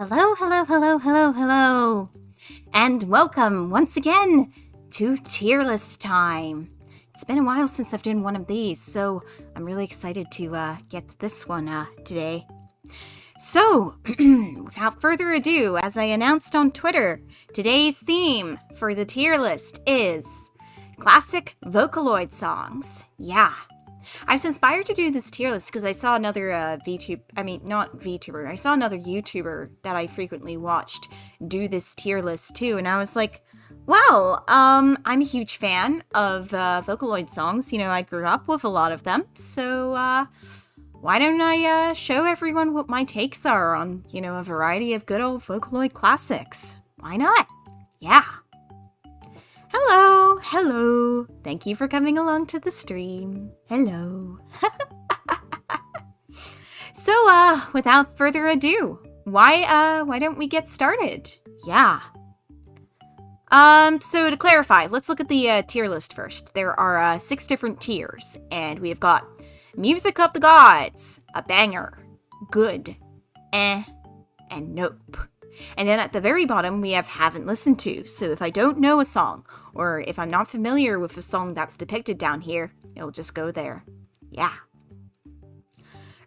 Hello, hello, hello, hello, hello, and welcome once again to tier list time. It's been a while since I've done one of these, so I'm really excited to get to this one today. So, without further ado, as I announced on Twitter, today's theme for the tier list is classic Vocaloid songs. Yeah. I was inspired to do this tier list because I saw another not VTuber, I saw another YouTuber that I frequently watched do this tier list too, and I was like, well, I'm a huge fan of Vocaloid songs. You know, I grew up with a lot of them, so why don't I show everyone what my takes are on, you know, a variety of good old Vocaloid classics? Why not? Yeah. Hello, hello. Thank you for coming along to the stream. Hello. So, without further ado, why don't we get started? Yeah. So to clarify, let's look at the tier list first. There are 6 different tiers, and we have got Music of the Gods, a banger, good, and nope. And then at the very bottom, we have haven't listened to. So if I don't know a song, or if I'm not familiar with a song that's depicted down here, it'll just go there. Yeah.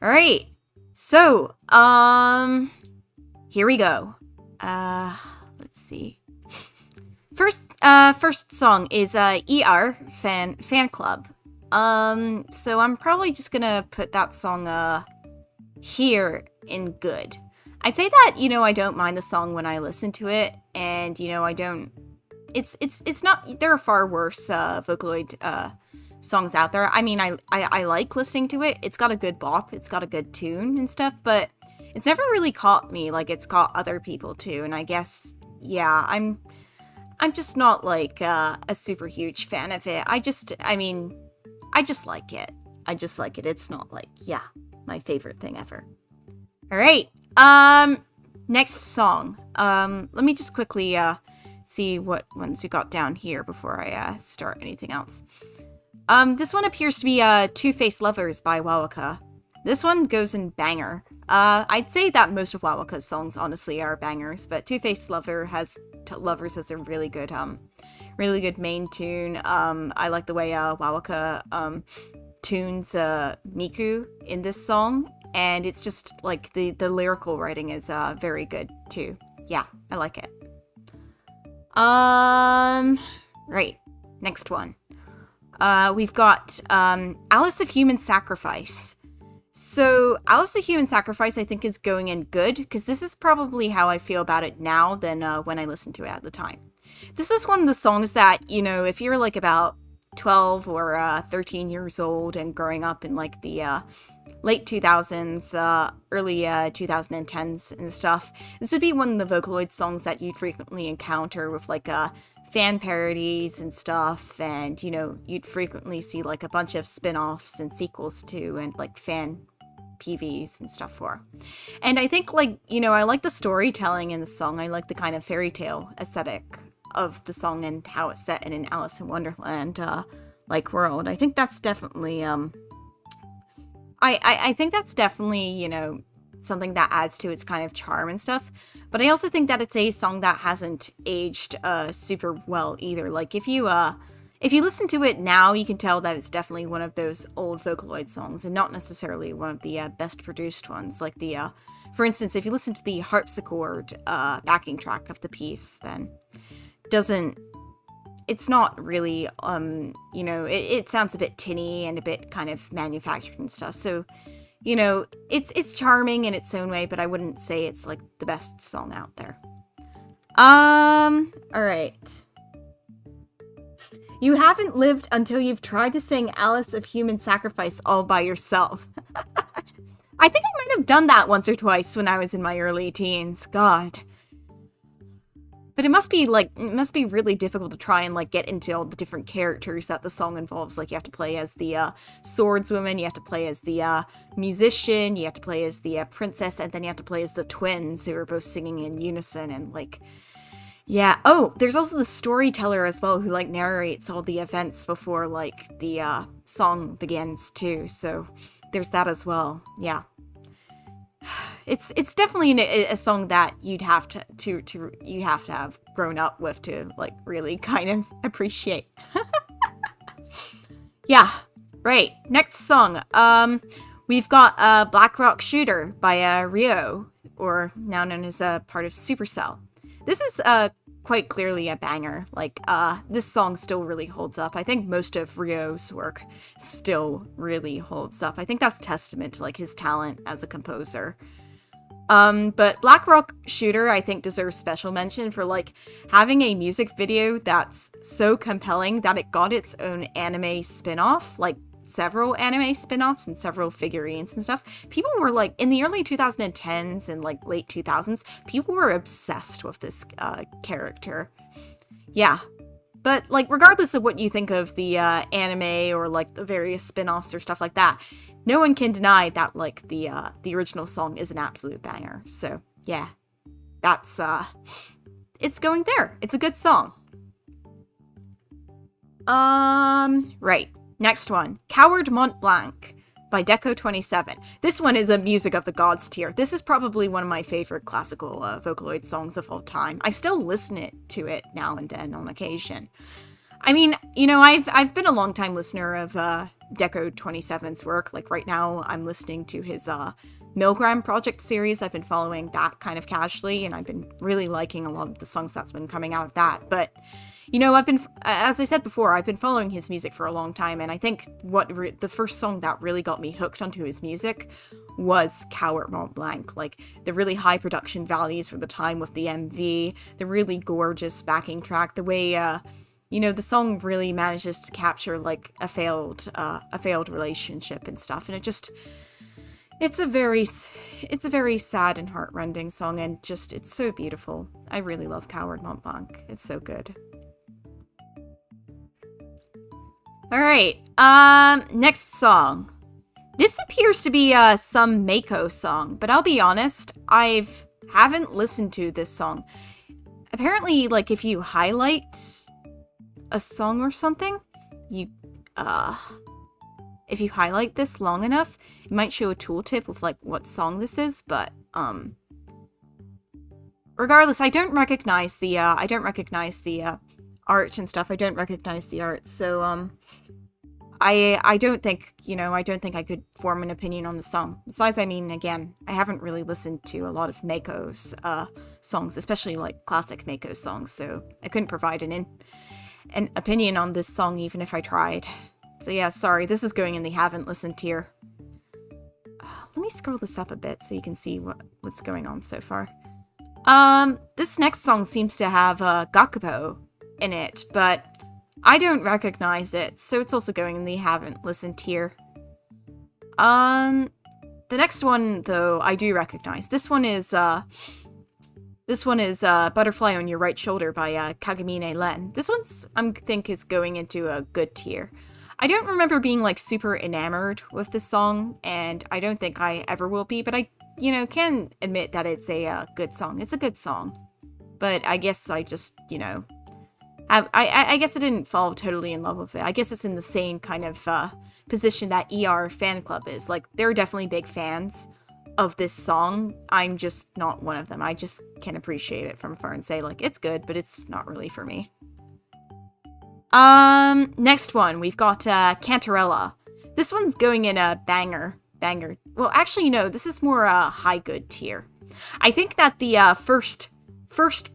Alright. So, here we go. Let's see. First song is ER Fan Club. So I'm probably just gonna put that song here in good. I'd say that, you know, I don't mind the song when I listen to it, and, you know, I don't... It's not... There are far worse Vocaloid songs out there. I mean, I like listening to it. It's got a good bop, it's got a good tune and stuff, but it's never really caught me like it's caught other people too, and I guess, yeah, I'm just not, like, a super huge fan of it. I just like it. I just like it. It's not, like, yeah, my favorite thing ever. Alright. Next song. Let me just quickly, see what ones we got down here before I, start anything else. This one appears to be, Two-Faced Lovers by Wawaka. This one goes in banger. I'd say that most of Wawaka's songs, honestly, are bangers, but Two-Faced Lovers has a really good main tune. I like the way, Wawaka, tunes, Miku in this song. And it's just, like, the lyrical writing is, very good, too. Yeah, I like it. Right. Next one. We've got, Alice of Human Sacrifice. So, Alice of Human Sacrifice, I think, is going in good, because this is probably how I feel about it now than, when I listened to it at the time. This is one of the songs that, you know, if you're, like, about 12 or, 13 years old and growing up in, like, the, late 2000s, early 2010s and stuff, this would be one of the Vocaloid songs that you'd frequently encounter with, like, fan parodies and stuff, and, you know, you'd frequently see, like, a bunch of spin-offs and sequels to, and, like, fan PVs and stuff for. And I think, like, you know, I like the storytelling in the song. I like the kind of fairy tale aesthetic of the song and how it's set in an Alice in Wonderland, like, world. I think that's definitely, I think that's definitely, you know, something that adds to its kind of charm and stuff. But I also think that it's a song that hasn't aged super well either. Like, if you listen to it now, you can tell that it's definitely one of those old Vocaloid songs and not necessarily one of the best produced ones. Like for instance, if you listen to the harpsichord backing track of the piece, then it's not really, you know, it sounds a bit tinny and a bit kind of manufactured and stuff. So, you know, it's charming in its own way, but I wouldn't say it's, like, the best song out there. Alright. You haven't lived until you've tried to sing Alice of Human Sacrifice all by yourself. I think I might have done that once or twice when I was in my early teens. God. But it must be really difficult to try and, like, get into all the different characters that the song involves. Like, you have to play as the, swordswoman, you have to play as the, musician, you have to play as the, princess, and then you have to play as the twins who are both singing in unison, and, like, yeah. Oh, there's also the storyteller as well who, like, narrates all the events before, like, the, song begins, too, so there's that as well. Yeah. it's definitely a song that you'd have to have grown up with to like really kind of appreciate. Yeah, right. Next song. We've got Black Rock Shooter by Rio, or now known as a part of Supercell. This is quite clearly a banger. Like, this song still really holds up. I think most of Rio's work still really holds up. I think that's testament to like his talent as a composer. But Black Rock Shooter, I think, deserves special mention for like having a music video that's so compelling that it got its own anime spin-off, like several anime spin-offs and several figurines and stuff. People were like, in the early 2010s and like late 2000s, people were obsessed with this character. Yeah. But like, regardless of what you think of the anime or like the various spin-offs or stuff like that, no one can deny that like the original song is an absolute banger. So yeah, that's it's going there. It's a good song. Right. Next one, Coward Mont Blanc by Deco27. This one is a Music of the Gods tier. This is probably one of my favorite classical Vocaloid songs of all time. I still listen to it now and then on occasion. I mean, you know, I've been a long time listener of Deco27's work. Like right now, I'm listening to his Milgram Project series. I've been following that kind of casually, and I've been really liking a lot of the songs that's been coming out of that. But you know, as I said before, I've been following his music for a long time, and I think the first song that really got me hooked onto his music was Coward Mont Blanc. Like, the really high production values for the time with the MV, the really gorgeous backing track, the way, you know, the song really manages to capture, like, a failed relationship and stuff, and it's a very sad and heartrending song, and just, it's so beautiful. I really love Coward Mont Blanc. It's so good. Alright, next song. This appears to be some Mako song, but I'll be honest, I haven't listened to this song. Apparently, like, if you highlight a song or something, if you highlight this long enough, it might show a tooltip of, like, what song this is, but, regardless, I don't recognize the art and stuff. I don't recognize the art, so, I don't think, you know, I don't think I could form an opinion on the song. Besides, I mean, again, I haven't really listened to a lot of Mako's, songs, especially, like, classic Mako songs, so I couldn't provide an opinion on this song even if I tried. So yeah, sorry, this is going in the haven't listened tier. Let me scroll this up a bit so you can see what's going on so far. This next song seems to have, Gakubo in it, but I don't recognize it, so it's also going in the haven't listened tier. The next one, though, I do recognize. This one is Butterfly on Your Right Shoulder by Kagamine Len. This one's, I think, is going into a good tier. I don't remember being, like, super enamored with this song, and I don't think I ever will be, but I, you know, can admit that it's a good song. It's a good song. But I guess I just, you know, I guess I didn't fall totally in love with it. I guess it's in the same kind of position that ER fan club is. Like, they're definitely big fans of this song. I'm just not one of them. I just can appreciate it from afar and say, like, it's good, but it's not really for me. Next one, we've got Cantarella. This one's going in a banger. Well, actually, no, this is more a high good tier. I think that the first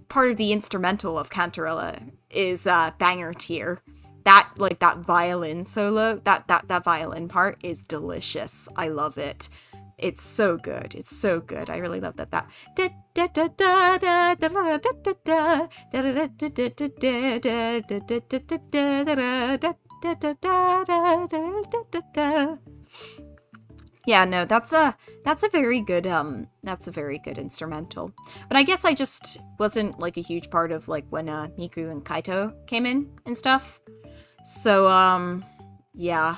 part of the instrumental of Cantarella is banger tier. That, like, that violin solo, that violin part is delicious. I love it. It's so good. It's so good. I really love that. Yeah, no, that's a very good instrumental. But I guess I just wasn't, like, a huge part of, like, when Miku and Kaito came in and stuff. So yeah,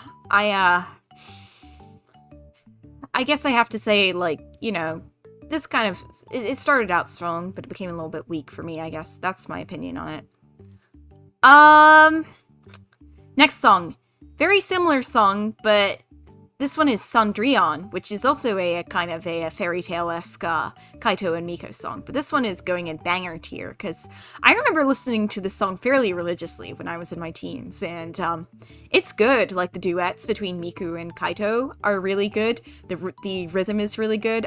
I guess I have to say, like, you know, this kind of, it started out strong, but it became a little bit weak for me, I guess. That's my opinion on it. Next song. Very similar song, but this one is Cendrillon, which is also a kind of a fairy tale-esque Kaito and Miko song. But this one is going in banger tier, because I remember listening to this song fairly religiously when I was in my teens, and it's good. Like, the duets between Miku and Kaito are really good. The rhythm is really good.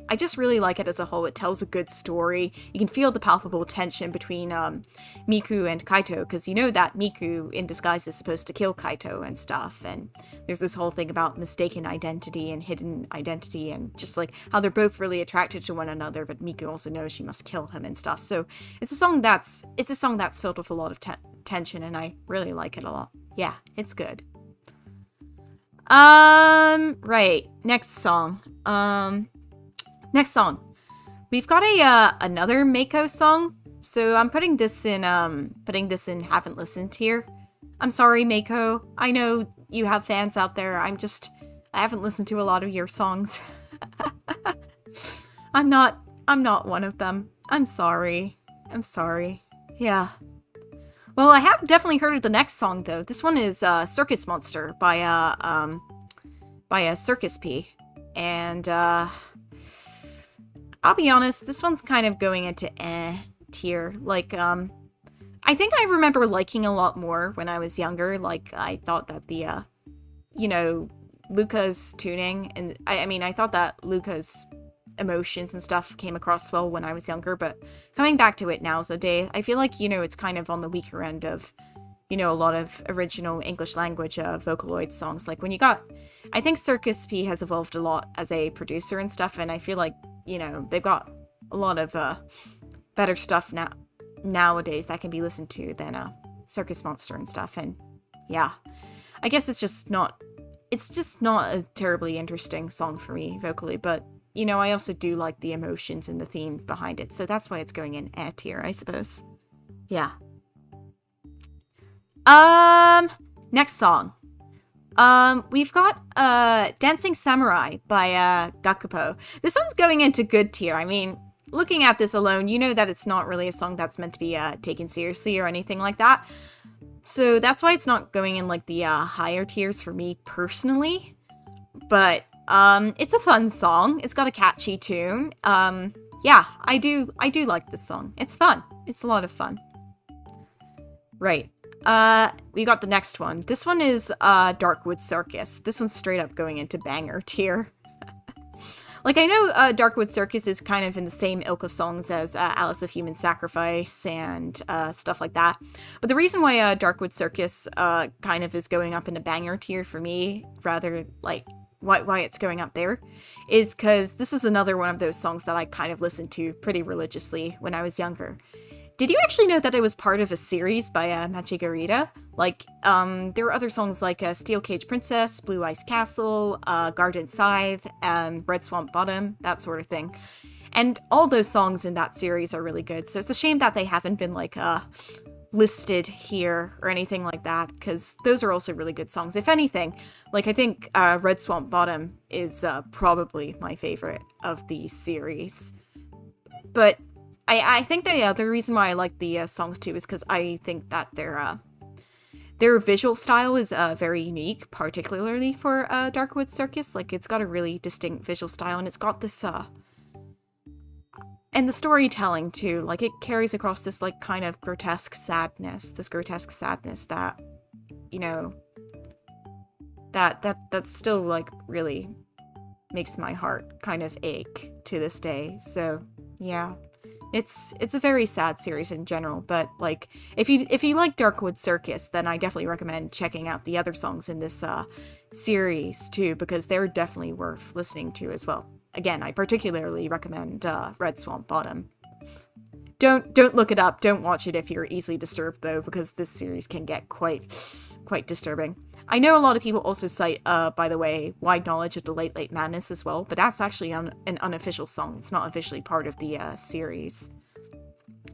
I just really like it as a whole. It tells a good story. You can feel the palpable tension between Miku and Kaito, because you know that Miku in disguise is supposed to kill Kaito and stuff, and there's this whole thing about mistaken identity and hidden identity, and just like how they're both really attracted to one another, but Miku also knows she must kill him and stuff. So it's a song that's filled with a lot of tension, and I really like it a lot. Yeah, it's good. Right, next song. Next song, we've got another Mako song, so I'm putting this in haven't listened here. I'm sorry, Mako. I know you have fans out there. I haven't listened to a lot of your songs. I'm not one of them. I'm sorry. Yeah. Well, I have definitely heard of the next song though. This one is Circus Monster by Circus P, and I'll be honest, this one's kind of going into tier. Like, I think I remember liking a lot more when I was younger. Like, I thought that the, Luca's tuning, and I thought that Luca's emotions and stuff came across well when I was younger, but coming back to it nowadays, I feel like, it's kind of on the weaker end of, a lot of original English language Vocaloid songs. Like, I think Circus P has evolved a lot as a producer and stuff, and I feel like, they've got a lot of better stuff nowadays that can be listened to than Circus Monster and stuff. And yeah, I guess it's just not a terribly interesting song for me vocally, but I also do like the emotions and the theme behind it, so that's why it's going in A tier, I suppose. Yeah. Next song. We've got Dancing Samurai by Gakupo. This one's going into good tier. I mean, looking at this alone, you know that it's not really a song that's meant to be taken seriously or anything like that. So that's why it's not going in like the higher tiers for me personally. But it's a fun song. It's got a catchy tune. Yeah, I do like this song. It's fun. It's a lot of fun. Right. We got the next one. This one is Darkwood Circus. This one's straight up going into banger tier. Like, I know Darkwood Circus is kind of in the same ilk of songs as Alice of Human Sacrifice and stuff like that. But the reason why Darkwood Circus kind of is going up in a banger tier for me, rather like why it's going up there, is because this was another one of those songs that I kind of listened to pretty religiously when I was younger. Did you actually know that it was part of a series by Machigarita? Like, there were other songs like Steel Cage Princess, Blue Ice Castle, Garden Scythe, Red Swamp Bottom, that sort of thing. And all those songs in that series are really good, so it's a shame that they haven't been, like, listed here or anything like that, because those are also really good songs. If anything, like, I think Red Swamp Bottom is probably my favorite of the series. But I think the other reason why I like the songs too is because I think that their visual style is very unique, particularly for Darkwood Circus. Like, it's got a really distinct visual style, and it's got this and the storytelling too. Like, it carries across this like kind of grotesque sadness that that still like really makes my heart kind of ache to this day. So yeah. It's a very sad series in general, but like if you like Darkwood Circus, then I definitely recommend checking out the other songs in this series too, because they're definitely worth listening to as well. Again, I particularly recommend Red Swamp Bottom. Don't look it up. Don't watch it if you're easily disturbed though, because this series can get quite disturbing. I know a lot of people also cite, by the way, Wide Knowledge of the Late Late Madness as well, but that's actually an unofficial song. It's not officially part of the series.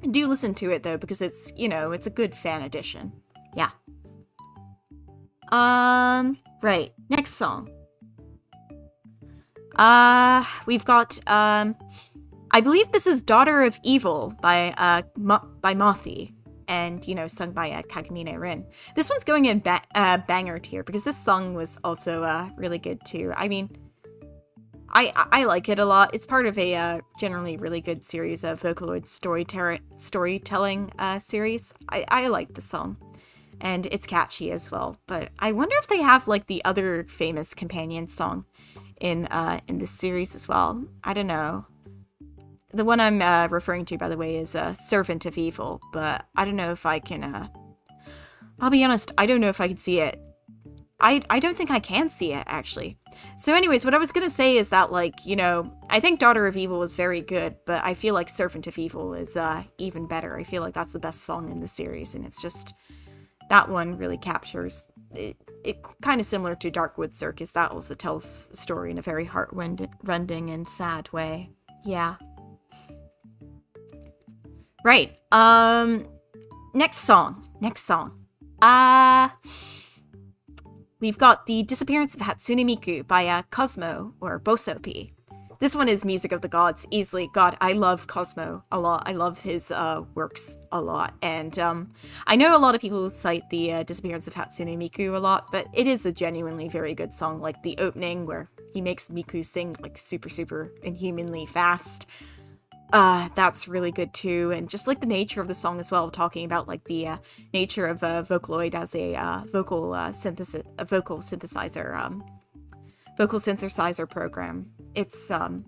Do listen to it though, because it's, it's a good fan edition. Yeah. Right. Next song. We've got, I believe this is Daughter of Evil by Mothi. and, you know, sung by Kagamine Rin. This one's going in banger tier because this song was also really good too. I mean, I like it a lot. It's part of a generally really good series of Vocaloid storytelling series. I like the song, and it's catchy as well. But I wonder if they have like the other famous companion song in this series as well. I don't know. The one I'm referring to, by the way, is Servant of Evil, but I don't know if I can. I'll be honest, I don't know if I can see it. I don't think I can see it, actually. So anyways, what I was going to say is that, like, you know, I think Daughter of Evil is very good, but I feel like Servant of Evil is even better. I feel like that's the best song in the series, and it's just, that one really captures, it kind of similar to Darkwood Circus. That also tells the story in a very heart-rending and sad way. Yeah. Right, next song. We've got the Disappearance of Hatsune Miku by Cosmo, or Bosopi. This one is Music of the Gods, easily. God, I love Cosmo a lot. I love his works a lot. And I know a lot of people cite the Disappearance of Hatsune Miku a lot, but it is a genuinely very good song. Like the opening where he makes Miku sing like super inhumanly fast. That's really good too, and just like the nature of the song as well, talking about like the nature of Vocaloid as a vocal synthesizer program. It's a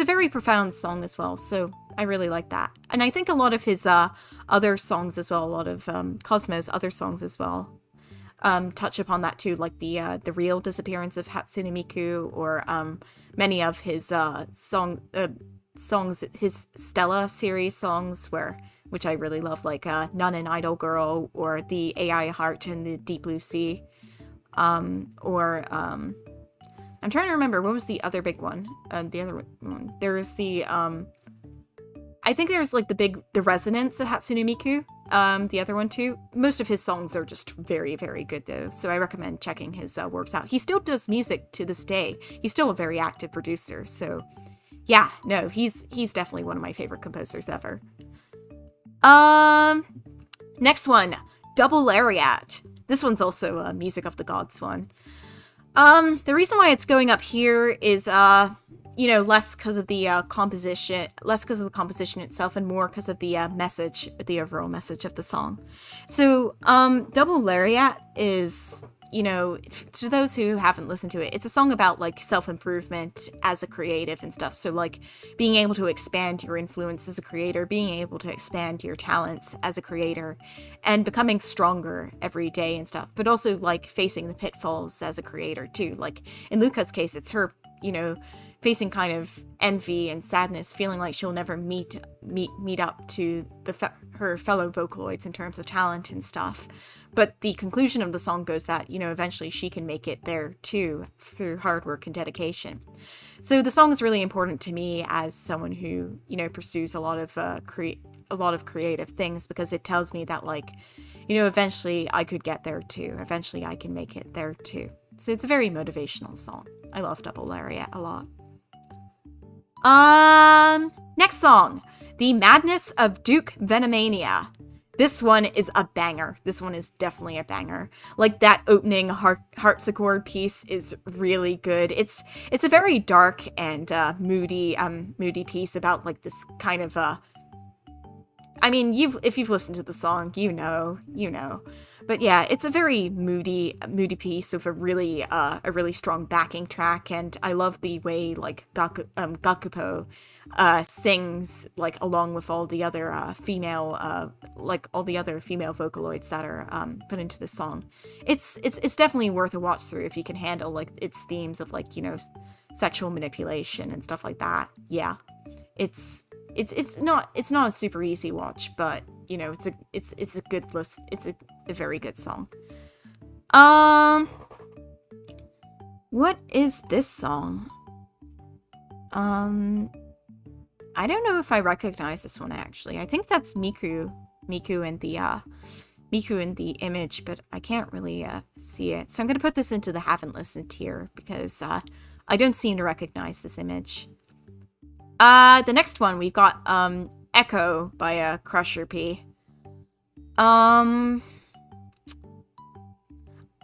very profound song as well, so I really like that. And I think a lot of his other songs as well, a lot of Cosmo's other songs as well, touch upon that too, like the real Disappearance of Hatsune Miku, or many of his songs, his Stella series songs, which I really love, like Nun and Idol Girl, or the AI Heart and the Deep Blue Sea, I'm trying to remember, what was the other big one? The other one, there's the I think there's like the Resonance of Hatsune Miku, the other one too. Most of his songs are just very good though, so I recommend checking his works out. He still does music to this day. He's still a very active producer, so yeah, no, he's definitely one of my favorite composers ever. Next one, Double Lariat. This one's also a Music of the Gods one. The reason why it's going up here is, you know, less because of the composition itself, and more because of the message, the overall message of the song. So, Double Lariat is, you know, to those who haven't listened to it, it's a song about like self-improvement as a creative and stuff. So like being able to expand your influence as a creator, being able to expand your talents as a creator, and becoming stronger every day and stuff, but also like facing the pitfalls as a creator too. Like in Luca's case, it's her, you know, facing kind of envy and sadness, feeling like she'll never meet up to her fellow Vocaloids in terms of talent and stuff. But the conclusion of the song goes that, you know, eventually she can make it there too through hard work and dedication. So the song is really important to me as someone who, you know, pursues a lot of creative things, because it tells me that, like, you know, eventually I could get there too. Eventually I can make it there too. So it's a very motivational song. I love Double Lariat a lot. Next song, The Madness of Duke Venomania. This one is a banger. This one is definitely a banger. Like that opening harpsichord piece is really good. It's a very dark and moody piece about like this kind of I mean, if you've listened to the song, you know. But yeah, it's a very moody piece with a really strong backing track, and I love the way like Gakupo sings like along with all the other female Vocaloids that are put into the song. It's definitely worth a watch through if you can handle like its themes of like, you know, sexual manipulation and stuff like that. Yeah, it's not a super easy watch, but you know, it's a good list. It's a very good song. What is this song? I don't know if I recognize this one actually. I think that's Miku in the image, but I can't really see it. So I'm gonna put this into the haven't listened tier because I don't seem to recognize this image. The next one we've got Echo by Crusher P. I'm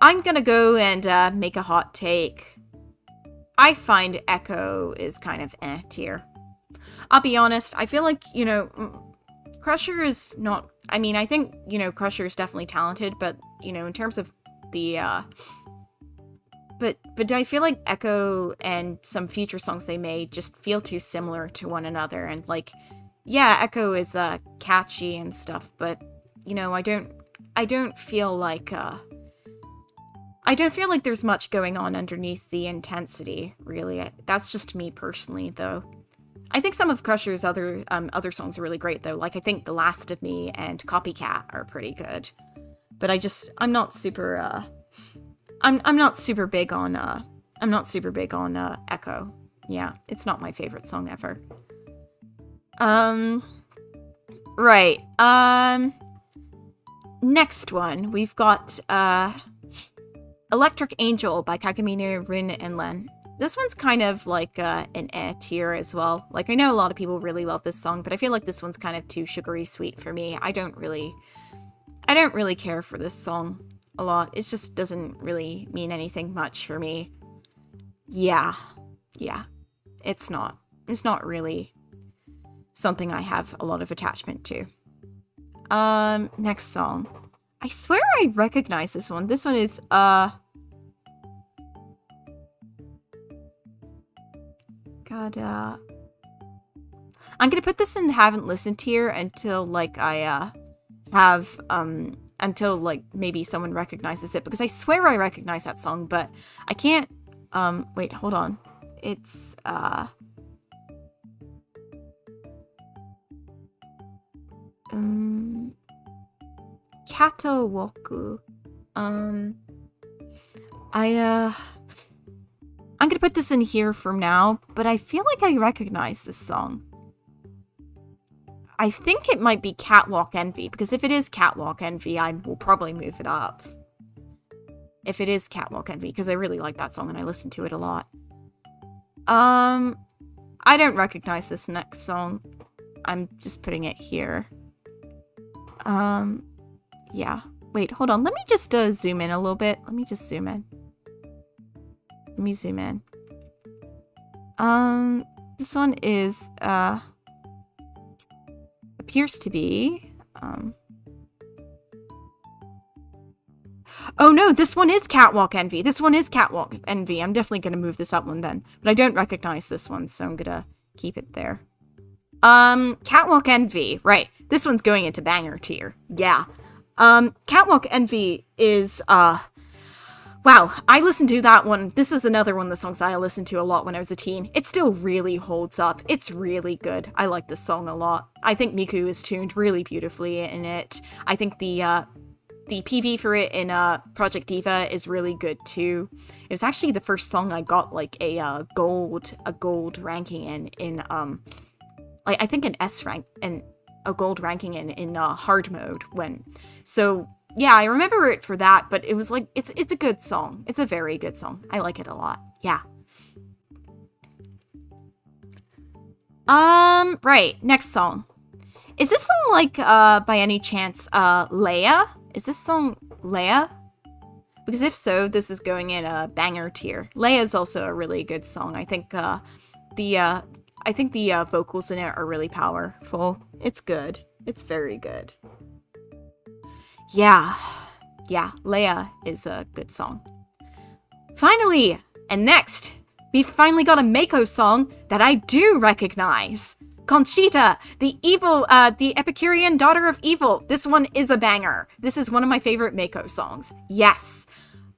gonna go and make a hot take. I find Echo is kind of tier. I'll be honest, I feel like, you know, Crusher is not... I mean, I think, you know, Crusher is definitely talented, but, you know, in terms of the, But I feel like Echo and some future songs they made just feel too similar to one another, and, like, yeah, Echo is, catchy and stuff, but, you know, I don't feel like, I don't feel like there's much going on underneath the intensity, really. That's just me personally, though. I think some of Crusher's other songs are really great, though. Like, I think The Last of Me and Copycat are pretty good. But I'm not super, I'm not super big on, Echo. Yeah, it's not my favorite song ever. Right. Next one, we've got, Electric Angel by Kagamine, Rin, and Len. This one's kind of like an tier as well. Like, I know a lot of people really love this song, but I feel like this one's kind of too sugary sweet for me. I don't really care for this song a lot. It just doesn't really mean anything much for me. Yeah. It's not really something I have a lot of attachment to. Next song. I swear I recognize this one. This one is, God, I'm gonna put this in haven't listened tier until, like, I, until, like, maybe someone recognizes it, because I swear I recognize that song, but I can't, wait, hold on. It's, Catwalk. I'm gonna put this in here from now, but I feel like I recognize this song. I think it might be Catwalk Envy, because if it is Catwalk Envy, I will probably move it up. If it is Catwalk Envy, because I really like that song and I listen to it a lot. I don't recognize this next song. I'm just putting it here. Yeah. Wait, hold on. Let me just zoom in a little bit. Let me just zoom in. Let me zoom in. This one is, appears to be, oh no, this one is Catwalk Envy. This one is Catwalk Envy. I'm definitely gonna move this up one then. But I don't recognize this one, so I'm gonna keep it there. Catwalk Envy. Right. This one's going into banger tier. Yeah. Catwalk Envy is, wow, I listened to that one. This is another one of the songs that I listened to a lot when I was a teen. It still really holds up. It's really good. I like this song a lot. I think Miku is tuned really beautifully in it. I think the PV for it in Project Diva is really good too. It was actually the first song I got like a gold ranking in like I think an S rank and a gold ranking in hard mode when. So yeah, I remember it for that, but it was like, it's a good song. It's a very good song. I like it a lot. Yeah. Right. Next song. Is this song like, by any chance, Leia? Is this song Leia? Because if so, this is going in a banger tier. Leia is also a really good song. I think, the vocals in it are really powerful. It's good. It's very good. Yeah, Leia is a good song. Finally, and next, we finally got a Mako song that I do recognize. Conchita, the Epicurean daughter of evil. This one is a banger. This is one of my favorite Mako songs. Yes.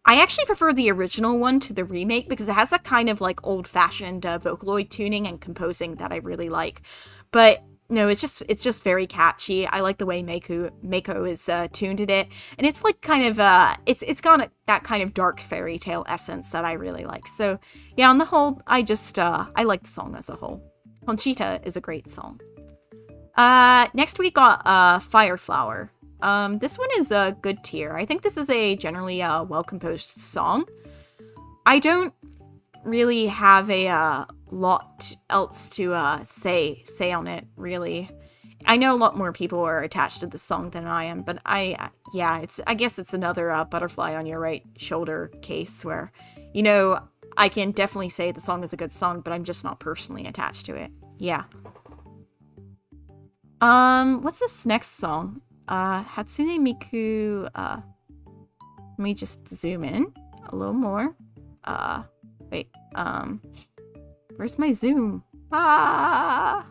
I actually prefer the original one to the remake because it has that kind of like old-fashioned Vocaloid tuning and composing that I really like. But no, it's just very catchy. I like the way Mako is tuned in it, and it's like kind of it's got that kind of dark fairy tale essence that I really like. So yeah, on the whole, I like the song as a whole. Conchita is a great song. Next we got Fireflower. This one is a good tier. I think this is a generally well-composed song. I don't really have a lot else to say on it, really. I know a lot more people are attached to this song than I am, but yeah, I guess it's another butterfly on your right shoulder case where, you know, I can definitely say the song is a good song, but I'm just not personally attached to it. Yeah. What's this next song? Hatsune Miku, let me just zoom in a little more. Wait, where's my zoom? Let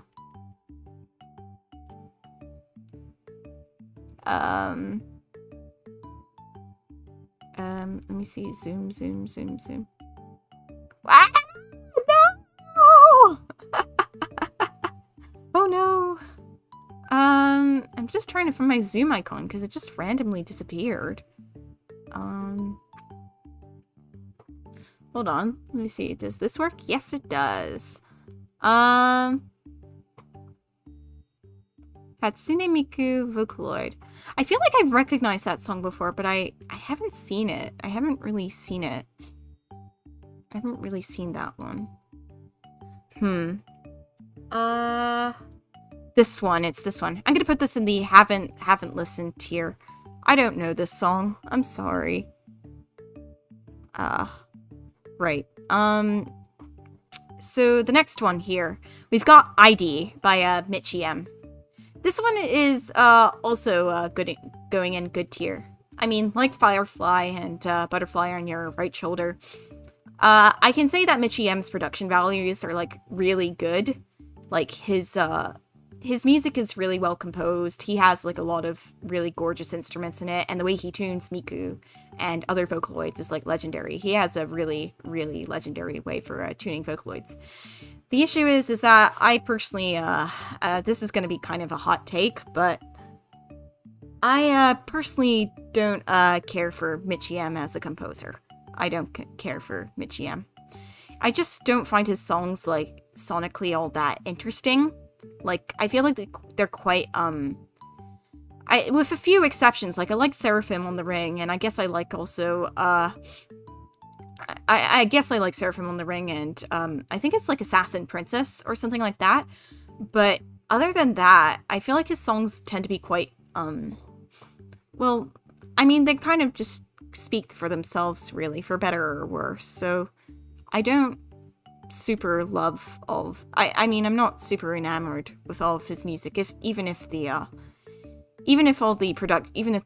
me see, zoom. Ah! No! Oh no. I'm just trying to find my zoom icon because it just randomly disappeared. Hold on. Let me see. Does this work? Yes, it does. Hatsune Miku Vocaloid. I feel like I've recognized that song before, but I haven't seen it. I haven't really seen it. I haven't really seen that one. This one. It's this one. I'm gonna put this in the haven't listened tier. I don't know this song. I'm sorry. Right. So the next one here, we've got ID by Michi M. This one is also good, going in good tier. I mean, like Firefly and Butterfly on your right shoulder. I can say that Michi M's production values are like really good. Like his music is really well composed. He has like a lot of really gorgeous instruments in it, and the way he tunes Miku and other Vocaloids is like legendary. He has a really, really legendary way for tuning Vocaloids. The issue is that I personally, this is going to be kind of a hot take, but I personally don't care for Michi M as a composer. I don't care for Michi M. I just don't find his songs like sonically all that interesting. Like, I feel like they're quite, with a few exceptions, like I like Seraphim on the Ring, and I guess I like also, I guess I like Seraphim on the Ring, and, I think it's like Assassin Princess or something like that, but other than that, I feel like his songs tend to be quite, well, I mean, they kind of just speak for themselves, really, for better or worse, so I don't super love all of, I mean, I'm not super enamored with all of his music, even if the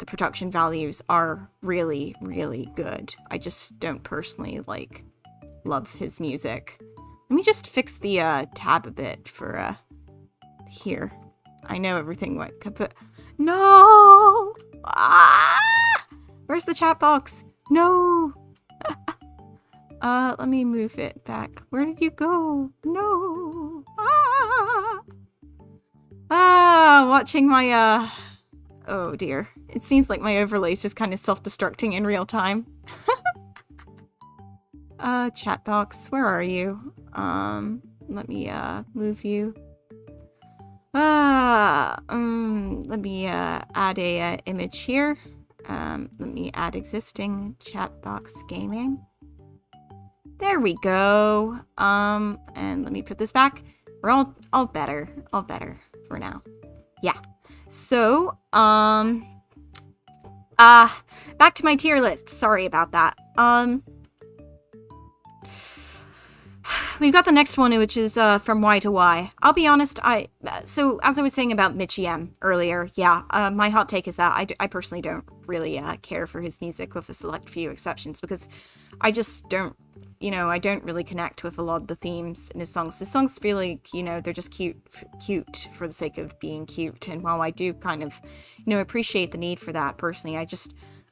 production values are really, really good. I just don't personally, like, love his music. Let me just fix the, tab a bit for, here. I know everything went kaput. No! Ah! Where's the chat box? No! Let me move it back. Where did you go? No! Watching my, oh dear. It seems like my overlay is just kind of self-destructing in real time. Chat box, where are you? Let me, move you. Let me, add a, image here. Let me add existing chat box gaming. There we go. And let me put this back. We're all better for now. Yeah. So, back to my tier list. Sorry about that. We've got the next one, which is, from Y to Y. I'll be honest, so, as I was saying about Michi M earlier, yeah, my hot take is that I personally don't really, care for his music, with a select few exceptions, because I just don't, you know, I don't really connect with a lot of the themes in his songs. His songs feel like, you know, they're just cute for the sake of being cute, and while I do kind of, you know, appreciate the need for that personally, I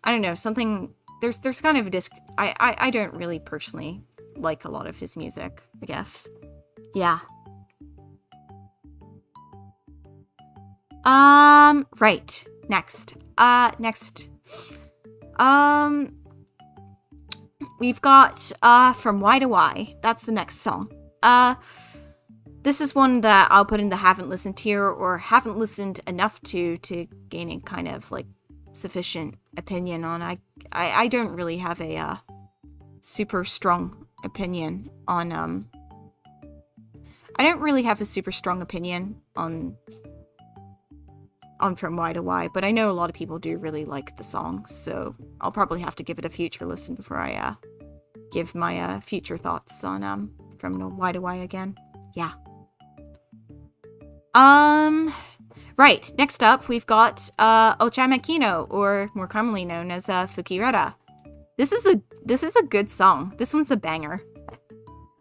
don't know, something, there's kind of a I don't really personally like a lot of his music, I guess. Yeah. Right. Next. We've got, From Y to Y. That's the next song. This is one that I'll put in the haven't listened tier, or haven't listened enough to gain a kind of, like, sufficient opinion on. I don't really have a, super strong opinion on, I don't really have a super strong opinion on From Y to Y, but I know a lot of people do really like the song, so I'll probably have to give it a future listen before I give my future thoughts on From Y to Y again. Yeah. Right, next up we've got Ochamakino, or more commonly known as Fukire. This is a good song. This one's a banger.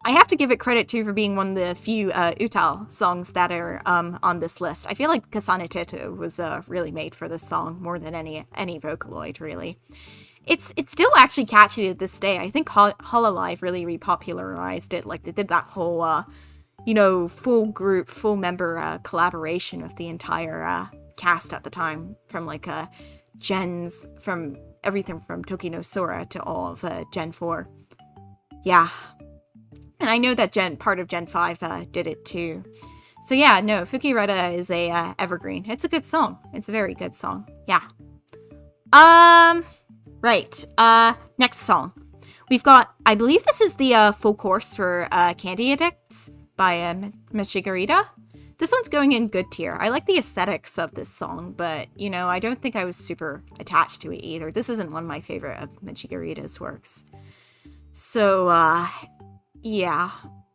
I have to give it credit too for being one of the few Utal songs that are on this list. I feel like Kasane Teto was really made for this song more than any Vocaloid, really. It's still actually catchy to this day. I think Hololive really repopularized it. Like, they did that whole full group, full member collaboration of the entire cast at the time, from like gens, from everything from Toki no Sora to all of Gen 4. Yeah. And I know that part of Gen 5 did it too. So yeah, no, Fukire is a evergreen. It's a good song. It's a very good song. Yeah. Right. Next song. We've got, I believe this is the full course for Candy Addicts by Michigarita. This one's going in good tier. I like the aesthetics of this song, but, I don't think I was super attached to it either. This isn't one of my favorite of Michigarita's works. So, yeah.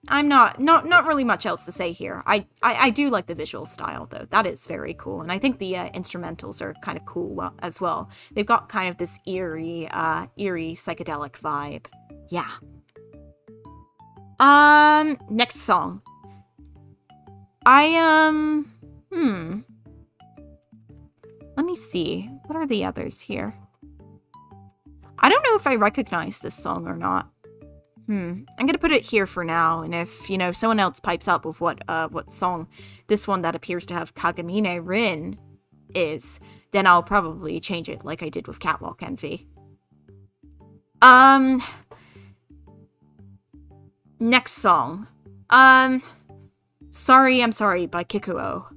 I'm not really much else to say here. I do like the visual style, though. That is very cool. And I think the instrumentals are kind of cool as well. They've got kind of this eerie psychedelic vibe. Yeah. Next song. Let me see. What are the others here? I don't know if I recognize this song or not. I'm gonna put it here for now, and if, someone else pipes up with what song this one that appears to have Kagamine Rin is, then I'll probably change it like I did with Catwalk Envy. Next song. Sorry, I'm Sorry by Kikuo.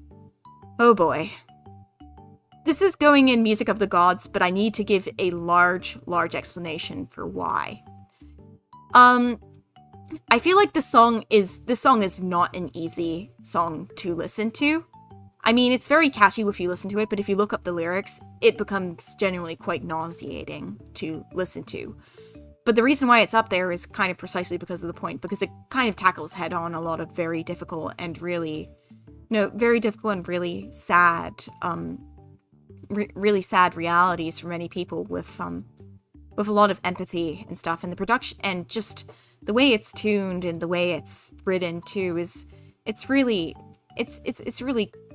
Oh boy. This is going in Music of the Gods, but I need to give a large explanation for why. I feel like this song is not an easy song to listen to. I mean, it's very catchy if you listen to it, but if you look up the lyrics, it becomes genuinely quite nauseating to listen to. But the reason why it's up there is kind of precisely because of the point, because it kind of tackles head on a lot of very difficult and really sad, really sad realities for many people with a lot of empathy and stuff. And the production and just the way it's tuned and the way it's written too it's really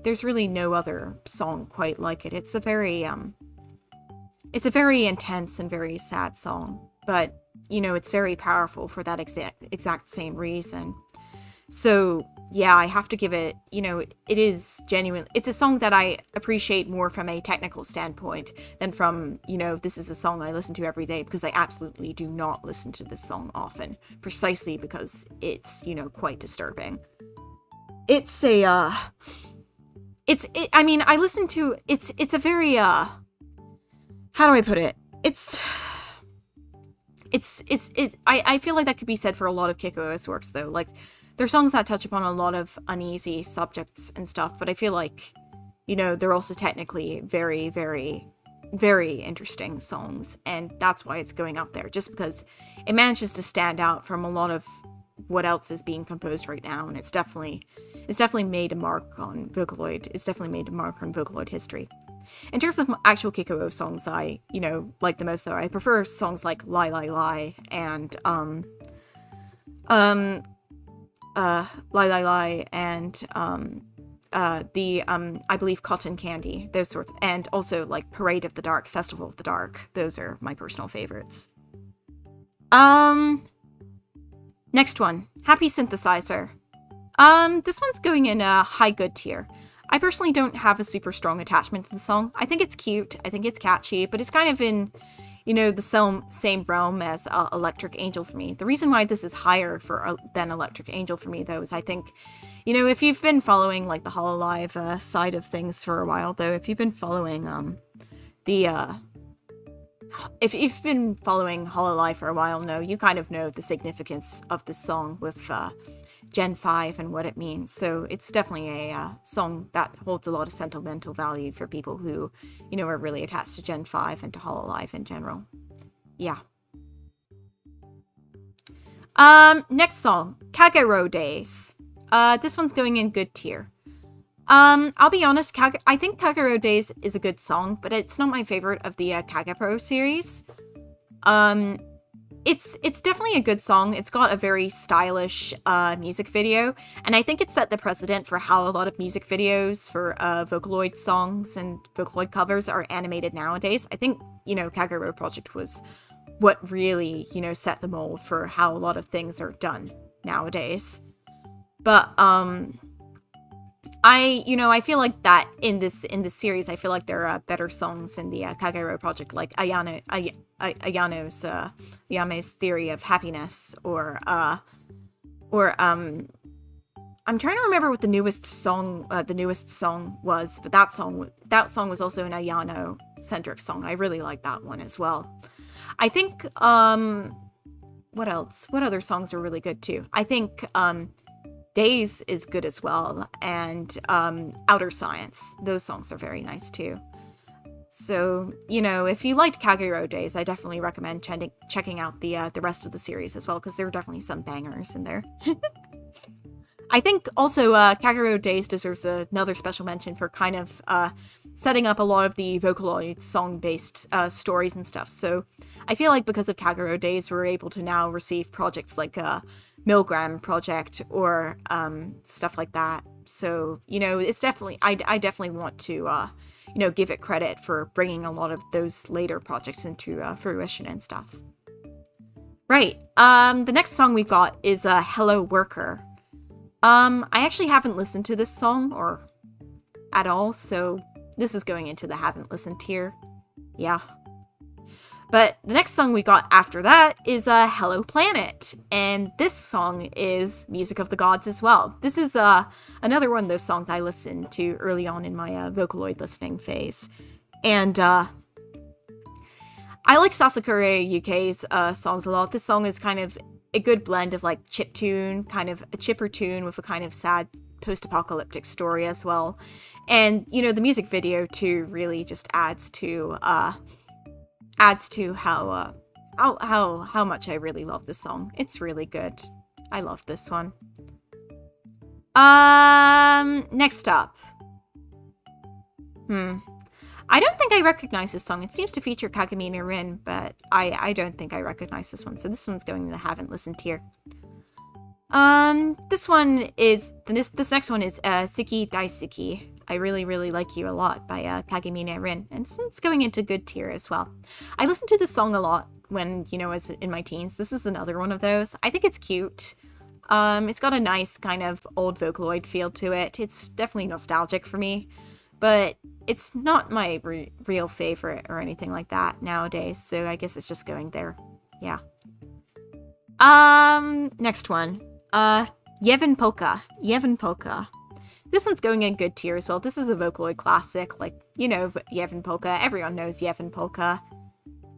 there's really no other song quite like it. It's a very intense and very sad song, but it's very powerful for that exact same reason. So yeah, I have to give it, it is genuine. It's a song that I appreciate more from a technical standpoint than from, this is a song I listen to every day, because I absolutely do not listen to this song often, precisely because it's, quite disturbing. It's a, I mean, I listen to, it's a very, how do I put it? I feel like that could be said for a lot of Kikuo's works, though. Like, they're songs that touch upon a lot of uneasy subjects and stuff, but I feel like, they're also technically very, very, very interesting songs, and that's why it's going up there, just because it manages to stand out from a lot of what else is being composed right now, and it's definitely made a mark on Vocaloid. It's definitely made a mark on Vocaloid history. In terms of actual Kikuo songs I, like the most, though, I prefer songs like Lie Lie Lie and, Lie Lie Lie and, I believe Cotton Candy, those sorts, and also, like, Parade of the Dark, Festival of the Dark. Those are my personal favorites. Next one, Happy Synthesizer. This one's going in a high good tier. I personally don't have a super strong attachment to the song. I think it's cute, I think it's catchy, but it's kind of in, the same realm as Electric Angel for me. The reason why this is higher than Electric Angel for me, though, is I think, if you've been following, like, the Hololive side of things for a while, though, if you've been following, if you've been following Hololive for a while, you kind of know the significance of this song with, Gen 5 and what it means. So it's definitely a song that holds a lot of sentimental value for people who, you know, are really attached to Gen 5 and to Hololive in general. Yeah. Next song, Kagero Days. This one's going in good tier. I'll be honest, I think Kagero Days is a good song, but it's not my favorite of the Kagepro series. It's definitely a good song. It's got a very stylish music video, and I think it set the precedent for how a lot of music videos for Vocaloid songs and Vocaloid covers are animated nowadays. I think, you know, Kagero Project was what really, you know, set the mold for how a lot of things are done nowadays. But I feel like that in this series, I feel like there are better songs in the Kagero Project, like Ayame's Theory of Happiness, or I'm trying to remember what the newest song was, but that song was also an Ayano centric song. I really like that one as well. I think what else? What other songs are really good too? I think Days is good as well, and Outer Science. Those songs are very nice too. So, you know, if you liked Kagero Days, I definitely recommend checking out the rest of the series as well, because there are definitely some bangers in there. I think also Kagero Days deserves another special mention for kind of setting up a lot of the Vocaloid song-based stories and stuff. So I feel like because of Kagero Days, we're able to now receive projects like Milgram Project or stuff like that. So, you know, it's definitely, I definitely want to, you know, give it credit for bringing a lot of those later projects into fruition and stuff. Right. The next song we've got is Hello Worker. I actually haven't listened to this song or at all, so this is going into the haven't listened tier. Yeah. But the next song we got after that is Hello Planet, and this song is Music of the Gods as well. This is another one of those songs I listened to early on in my Vocaloid listening phase. And I like Sasakure UK's songs a lot. This song is kind of a good blend of like chiptune, kind of a chipper tune with a kind of sad post-apocalyptic story as well. And, you know, the music video too really just adds to how much I really love this song. It's really good. I love this one. Next up. I don't think I recognize this song. It seems to feature Kagamine Rin, but I don't think I recognize this one. So this one's going to the haven't listened tier. This next one is Suki Daisuki. I really, really like you a lot by Kagamine Rin, and this one's going into good tier as well. I listened to this song a lot when, you know, as in my teens. This is another one of those. I think it's cute. It's got a nice kind of old Vocaloid feel to it. It's definitely nostalgic for me, but it's not my real favorite or anything like that nowadays, so I guess it's just going there. Yeah. Next one. Yevon Polka. This one's going in good tier as well. This is a Vocaloid classic, like, you know, Yevon Polka. Everyone knows Yevon Polka.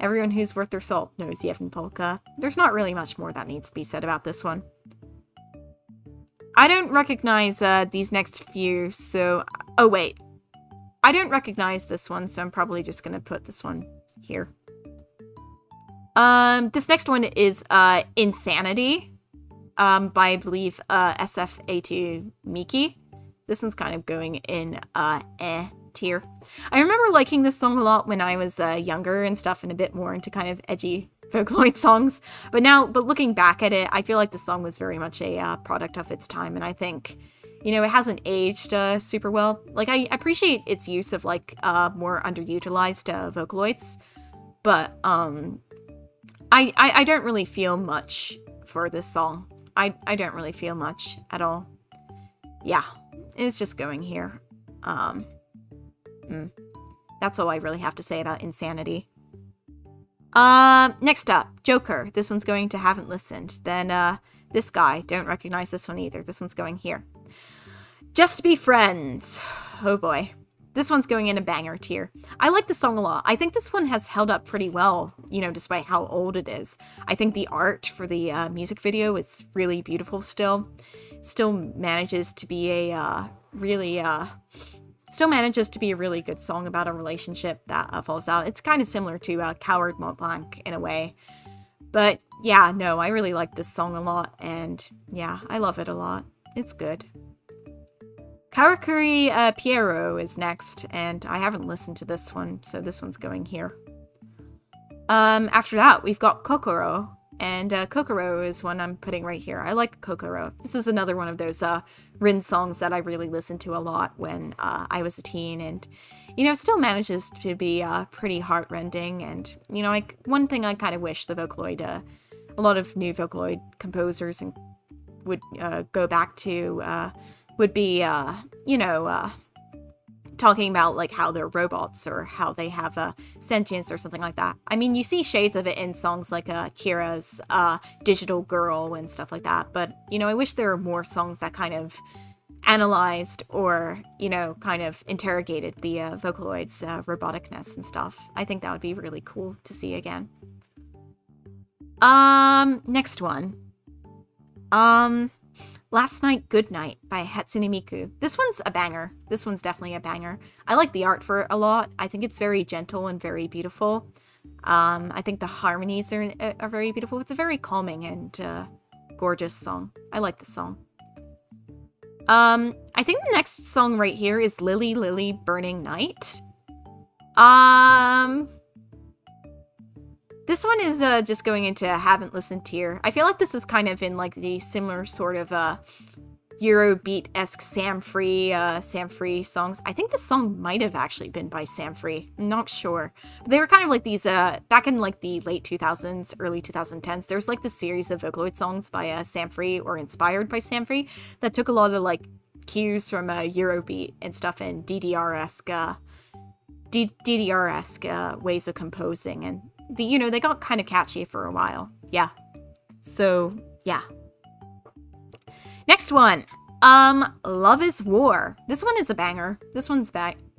Everyone who's worth their salt knows Yevon Polka. There's not really much more that needs to be said about this one. I don't recognize these next few, so... Oh, wait. I don't recognize this one, so I'm probably just going to put this one here. This next one is Insanity, by, I believe, SF82 Miki. This one's kind of going in tier. I remember liking this song a lot when I was younger and stuff, and a bit more into kind of edgy Vocaloid songs. But looking back at it, I feel like the song was very much a product of its time, and I think, you know, it hasn't aged super well. Like, I appreciate its use of like more underutilized Vocaloids, but I don't really feel much for this song. I don't really feel much at all. Yeah. It's just going here. That's all I really have to say about Insanity. Next up, Joker. This one's going to haven't listened. Then, this guy. Don't recognize this one either. This one's going here. Just Be Friends. Oh boy. This one's going in a banger tier. I like the song a lot. I think this one has held up pretty well, you know, despite how old it is. I think the art for the music video is really beautiful still. Still manages to be a really good song about a relationship that falls out. It's kind of similar to Coward Mont Blanc in a way. But yeah, no, I really like this song a lot, and yeah, I love it a lot. It's good. Karakuri Piero is next, and I haven't listened to this one, so this one's going here. After that, we've got Kokoro, and Kokoro is one I'm putting right here. I like Kokoro. This was another one of those Rin songs that I really listened to a lot when I was a teen, and you know, it still manages to be pretty heartrending. And you know, one thing I kind of wish the Vocaloid, a lot of new Vocaloid composers would go back to would be, you know, talking about like how they're robots or how they have a sentience or something like that. I mean, you see shades of it in songs like Kira's Digital Girl and stuff like that. But you know, I wish there were more songs that kind of analyzed or, you know, kind of interrogated the Vocaloid's roboticness and stuff. I think that would be really cool to see again. Next one. Last Night, Good Night by Hatsune Miku. This one's a banger. This one's definitely a banger. I like the art for it a lot. I think it's very gentle and very beautiful. I think the harmonies are very beautiful. It's a very calming and gorgeous song. I like the song. I think the next song right here is Lily Lily Burning Night. This one is just going into haven't listened tier. I feel like this was kind of in like the similar sort of Eurobeat-esque Sam Free songs. I think this song might have actually been by Sam Free. I'm not sure. But they were kind of like these back in like the late 2000s, early 2010s. There's like this series of Vocaloid songs by Sam Free or inspired by Sam Free that took a lot of like cues from Eurobeat and stuff and DDR-esque ways of composing, and you know, they got kind of catchy for a while. Yeah. So, yeah. Next one. Love is War. This one is a banger. This one's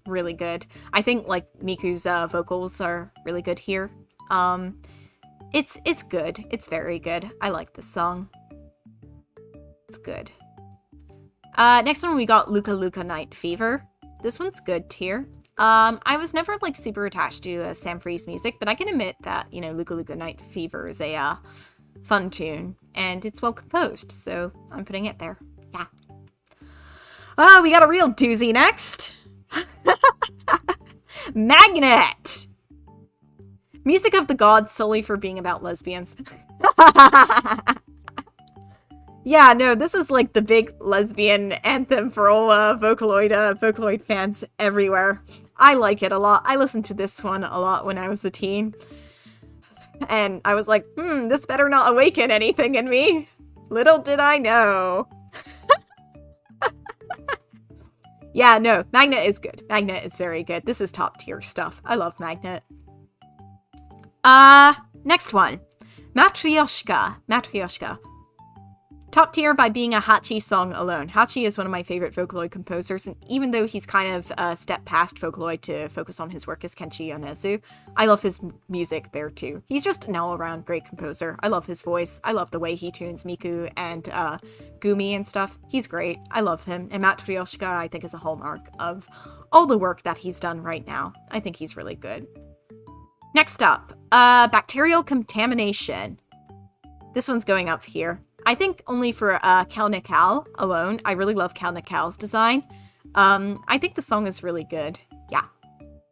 really good. I think, like, Miku's vocals are really good here. It's good. It's very good. I like this song. It's good. Next one, we got Luka Luka Night Fever. This one's good tier. I was never, like, super attached to Sam Free's music, but I can admit that, you know, Luka Luka Night Fever is a fun tune, and it's well composed, so I'm putting it there. Yeah. Oh, we got a real doozy next. Magnet! Music of the Gods solely for being about lesbians. Yeah, no, this was like the big lesbian anthem for all Vocaloid fans everywhere. I like it a lot. I listened to this one a lot when I was a teen. And I was like, this better not awaken anything in me. Little did I know. Yeah, no, Magnet is good. Magnet is very good. This is top tier stuff. I love Magnet. Next one. Matryoshka. Top tier by being a Hachi song alone. Hachi is one of my favorite Vocaloid composers, and even though he's kind of stepped past Vocaloid to focus on his work as Kenshi Yonezu, I love his music there too. He's just an all-around great composer. I love his voice. I love the way he tunes Miku and Gumi and stuff. He's great. I love him. And Matryoshka, I think, is a hallmark of all the work that he's done right now. I think he's really good. Next up, Bacterial Contamination. This one's going up here. I think only for Cal Nikal alone. I really love Cal Nikal's design. I think the song is really good. Yeah.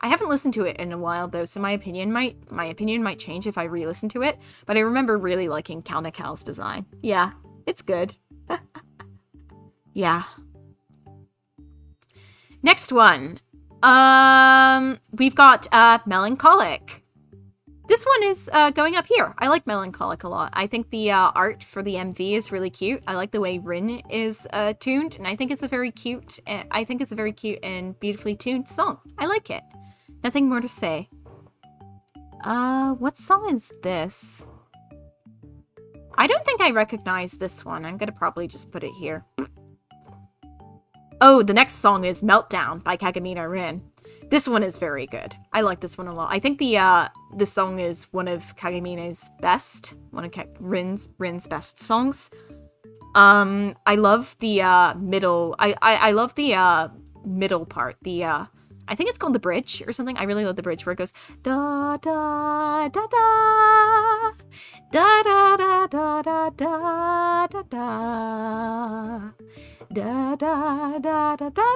I haven't listened to it in a while though, so my opinion might change if I re-listen to it, but I remember really liking Cal Nikal's design. Yeah, it's good. Yeah. Next one. We've got Melancholic. This one is going up here. I like Melancholic a lot. I think the art for the MV is really cute. I like the way Rin is tuned, and I think it's a very cute. And beautifully tuned song. I like it. Nothing more to say. What song is this? I don't think I recognize this one. I'm gonna probably just put it here. Oh, the next song is Meltdown by Kagamina Rin. This one is very good. I like this one a lot. I think the song is one of Kagemine's best, one of Rin's best songs. I love the middle. I love the middle part. I think it's called the bridge or something. I really love the bridge where it goes da da da da da da da da da da da da da da da da da.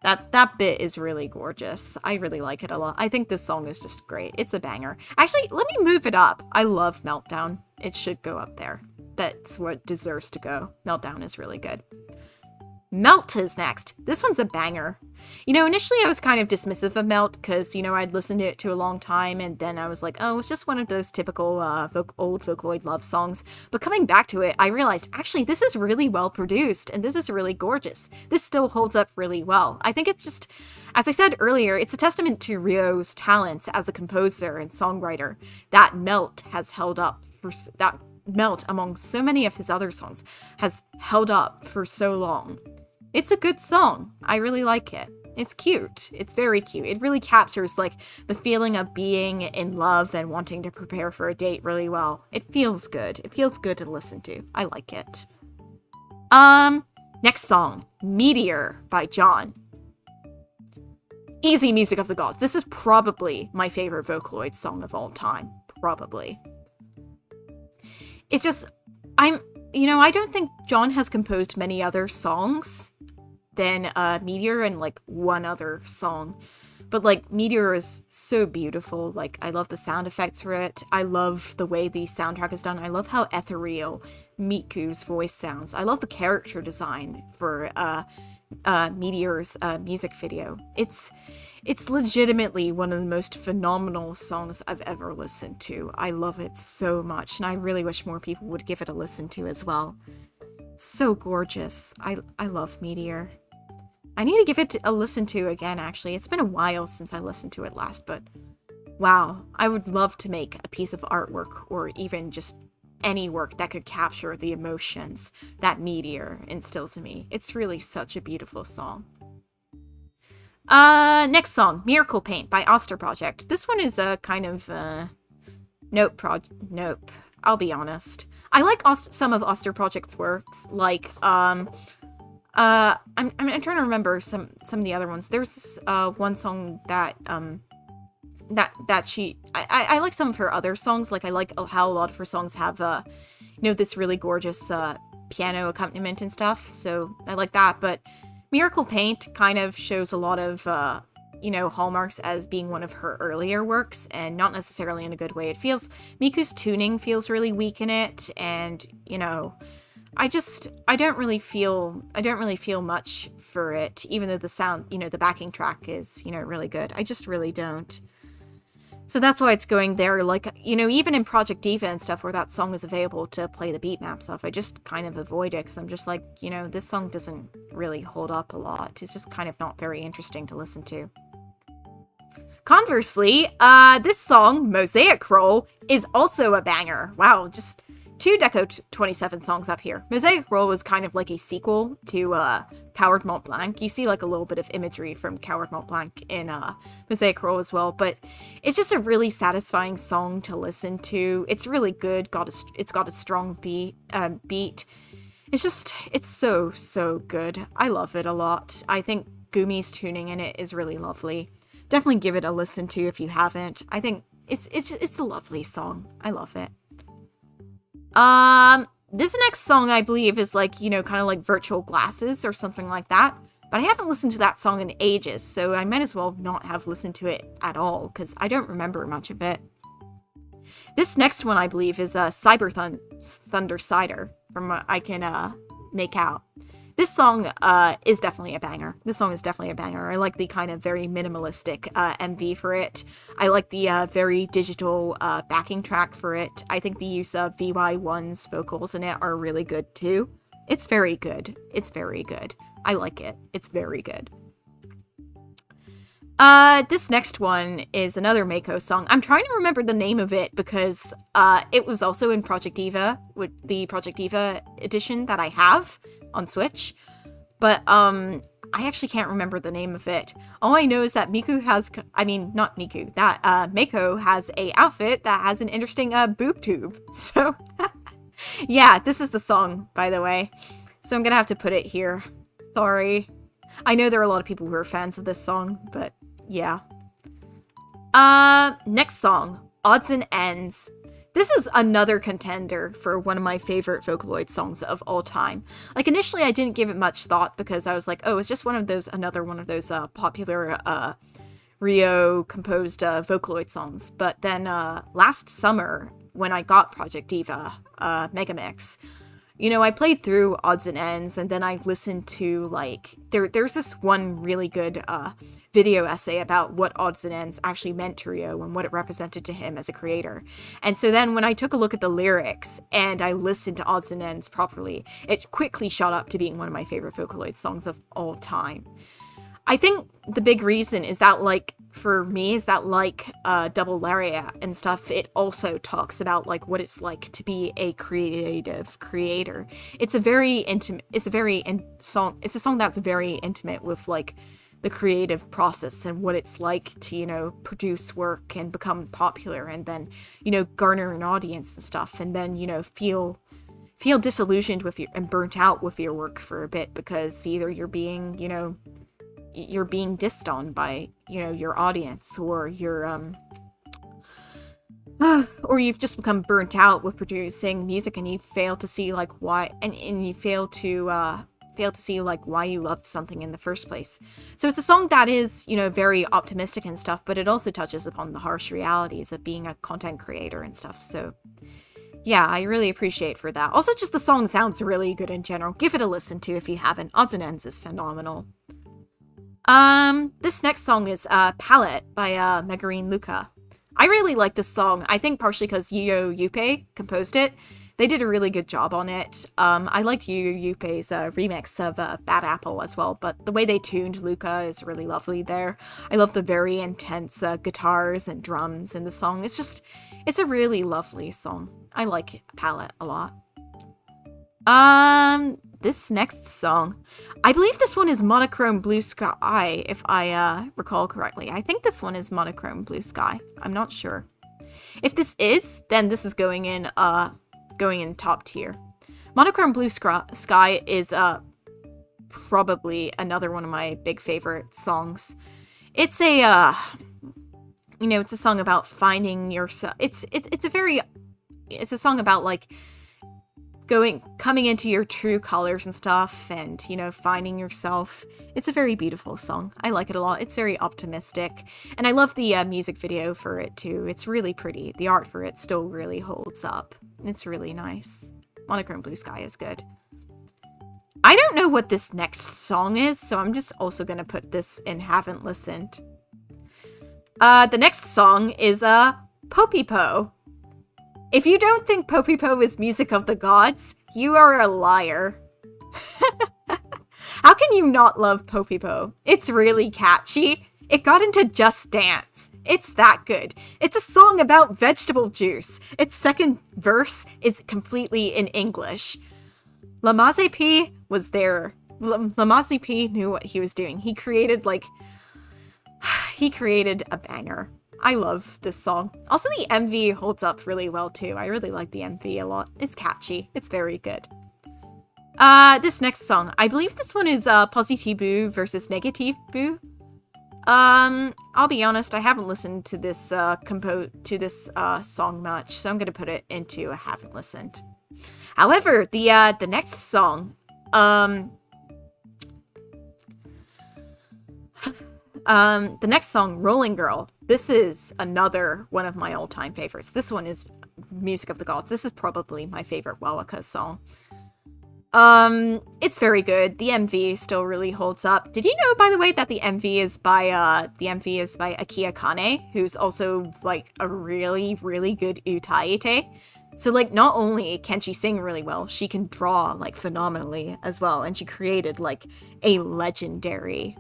That bit is really gorgeous. I really like it a lot. I think this song is just great. It's a banger. Actually, let me move it up. I love Meltdown. It should go up there. That's what deserves to go. Meltdown is really good. Melt is next. This one's a banger. You know, initially I was kind of dismissive of Melt because, you know, I'd listened to it to a long time and then I was like, oh, it's just one of those typical old Vocaloid love songs. But coming back to it, I realized, actually, this is really well produced and this is really gorgeous. This still holds up really well. I think it's just, as I said earlier, it's a testament to Ryo's talents as a composer and songwriter that Melt has held up for that. Melt, among so many of his other songs, has held up for so long. It's a good song. I really like it. It's cute. It's very cute. It really captures, like, the feeling of being in love and wanting to prepare for a date really well. It feels good. It feels good to listen to. I like it. Next song, Meteor by John. Easy Music of the Gods. This is probably my favorite Vocaloid song of all time. Probably. It's just, I don't think John has composed many other songs than Meteor and, like, one other song. But, like, Meteor is so beautiful. Like, I love the sound effects for it. I love the way the soundtrack is done. I love how ethereal Miku's voice sounds. I love the character design for Meteor's music video. It's legitimately one of the most phenomenal songs I've ever listened to. I love it so much, and I really wish more people would give it a listen to as well. It's so gorgeous. I love Meteor. I need to give it a listen to again, actually. It's been a while since I listened to it last, but wow. I would love to make a piece of artwork, or even just any work that could capture the emotions that Meteor instills in me. It's really such a beautiful song. Next song, Miracle Paint by Oster Project. This one is a kind of, nope. I'll be honest. I like some of Oster Project's works, like, I'm trying to remember some of the other ones. There's this, one song that, I like some of her other songs. Like, I like how a lot of her songs have, this really gorgeous, piano accompaniment and stuff. So I like that, but Miracle Paint kind of shows a lot of, hallmarks as being one of her earlier works, and not necessarily in a good way. Miku's tuning feels really weak in it, and, I don't really feel much for it, even though the sound, the backing track is, really good. I just really don't. So that's why it's going there. Like, even in Project Diva and stuff where that song is available to play the beat map stuff, I just kind of avoid it because I'm just like, this song doesn't really hold up a lot. It's just kind of not very interesting to listen to. Conversely, this song, Mosaic Roll, is also a banger. Wow, just 2 Deco 27 songs up here. Mosaic Roll was kind of like a sequel to Coward Mont Blanc. You see like a little bit of imagery from Coward Mont Blanc in Mosaic Roll as well, but it's just a really satisfying song to listen to. It's really good. It's got a strong beat. It's so good. I love it a lot. I think Gumi's tuning in it is really lovely. Definitely give it a listen to if you haven't. I think it's a lovely song. I love it. This next song, I believe, is like, kind of like Virtual Glasses or something like that. But I haven't listened to that song in ages, so I might as well not have listened to it at all, because I don't remember much of it. This next one, I believe, is Cyber Thunder Cider, from what I can make out. This song is definitely a banger. I like the kind of very minimalistic MV for it. I like the very digital backing track for it. I think the use of VY1's vocals in it are really good too. It's very good. I like it. It's very good. This next one is another Mako song. I'm trying to remember the name of it because it was also in Project Diva, with the Project Diva edition that I have on Switch. But I actually can't remember the name of it. All I know is that Miku has, I mean, not Miku, that Mako has a outfit that has an interesting boob tube. So, yeah, this is the song, by the way. So I'm gonna have to put it here. Sorry. I know there are a lot of people who are fans of this song, but yeah. Next song, Odds and Ends. This is another contender for one of my favorite Vocaloid songs of all time. Like, initially I didn't give it much thought because I was like, oh, it's just another one of those popular Rio composed Vocaloid songs. But then last summer, when I got Project Diva Megamix, you know, I played through Odds and Ends, and then I listened to, like, there's this one really good video essay about what Odds and Ends actually meant to Rio and what it represented to him as a creator. And so then when I took a look at the lyrics and I listened to Odds and Ends properly, it quickly shot up to being one of my favorite Vocaloid songs of all time. I think the big reason is that, like, for me, is that, like, Double Lariat and stuff, it also talks about, like, what it's like to be a creative creator. It's a very intimate, it's a song that's very intimate with, like, the creative process and what it's like to, you know, produce work and become popular and then, you know, garner an audience and stuff, and then, you know, feel disillusioned with and burnt out with your work for a bit because either you're being, you know, you're being dissed on by, you know, your audience, or you're or you've just become burnt out with producing music and you fail to see, like, why, and you fail to see, like, why you loved something in the first place. So it's a song that is, you know, very optimistic and stuff, but it also touches upon the harsh realities of being a content creator and stuff. So yeah, I really appreciate for that. Also, just the song sounds really good in general. Give it a listen to if you haven't. Odds and Ends is phenomenal. This next song is Palette by Megarine Luca. I really like this song. I think partially because Yuyo Yuppei composed it. They did a really good job on it. I liked Yuyo Yuppei's remix of Bad Apple as well, but the way they tuned Luca is really lovely there. I love the very intense guitars and drums in the song. It's a really lovely song. I like Palette a lot. This next song, I believe this one is Monochrome Blue Sky, if I recall correctly. I think this one is Monochrome Blue Sky. I'm not sure. If this is, then this is going in top tier. Monochrome Blue Sky is probably another one of my big favorite songs. It's a you know, it's a song about finding yourself. It's a song about, like, coming into your true colors and stuff, and, you know, finding yourself. It's a very beautiful song. I like it a lot. It's very optimistic, and I love the music video for it too. It's really pretty. The art for it still really holds up. It's really nice. Monochrome Blue Sky is good. I don't know what this next song is, so I'm just also gonna put this in haven't listened. The next song is Popipo. If you don't think Popipo is music of the gods, you are a liar. How can you not love Popipo? It's really catchy. It got into Just Dance. It's that good. It's a song about vegetable juice. Its second verse is completely in English. Lamaze was there. Lamaze knew what he was doing. He created a banger. I love this song. Also, the MV holds up really well too. I really like the MV a lot. It's catchy. It's very good. This next song, I believe this one is Positibu versus Negativu. I'll be honest, I haven't listened to this song much, so I'm gonna put it into a haven't listened. However, the next song, the next song, Rolling Girl. This is another one of my all-time favorites. This one is music of the gods. This is probably my favorite Wawaka song. It's very good. The MV still really holds up. Did you know, by the way, that the MV is by Akiya Kane, who's also, like, a really, really good utaite. So, like, not only can she sing really well, she can draw, like, phenomenally as well. And she created, like, a legendary,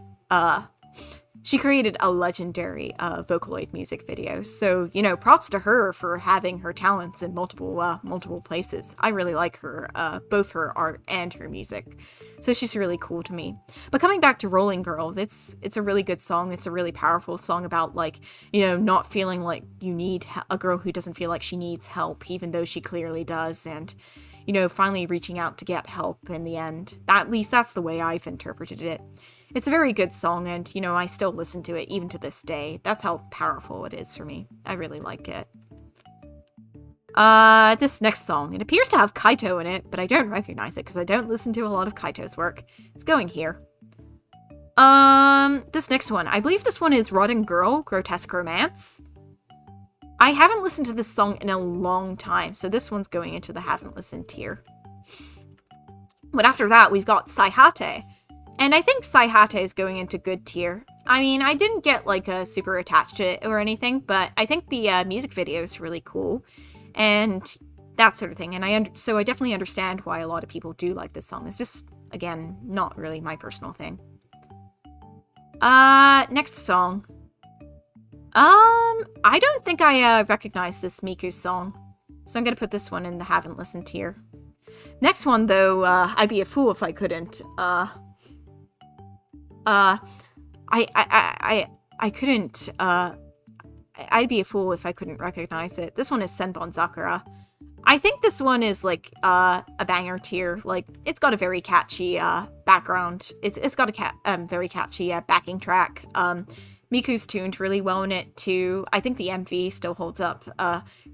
she created a legendary Vocaloid music video. So, you know, props to her for having her talents in multiple places. I really like her, both her art and her music. So she's really cool to me. But coming back to Rolling Girl, it's a really good song. It's a really powerful song about, like, you know, not feeling like you need a girl who doesn't feel like she needs help, even though she clearly does. And, you know, finally reaching out to get help in the end. At least that's the way I've interpreted it. It's a very good song, and, you know, I still listen to it even to this day. That's how powerful it is for me. I really like it. This next song, it appears to have Kaito in it, but I don't recognize it because I don't listen to a lot of Kaito's work. It's going here. This next one, I believe this one is Rotten Girl, Grotesque Romance. I haven't listened to this song in a long time, so this one's going into the haven't listened tier. But after that, we've got Saihate. And I think Saihate is going into good tier. I mean, I didn't get, like, super attached to it or anything, but I think the music video is really cool. And that sort of thing. And so I definitely understand why a lot of people do like this song. It's just, again, not really my personal thing. Next song. I don't think I recognize this Miku song. So I'm gonna put this one in the haven't listened tier. Next one, though, I'd be a fool if I couldn't, I'd be a fool if I couldn't recognize it. This one is Senbon Sakura. I think this one is, like, a banger tier. Like, it's got a very catchy, background. It's got a very catchy, backing track. Miku's tuned really well in it, too. I think the MV still holds up,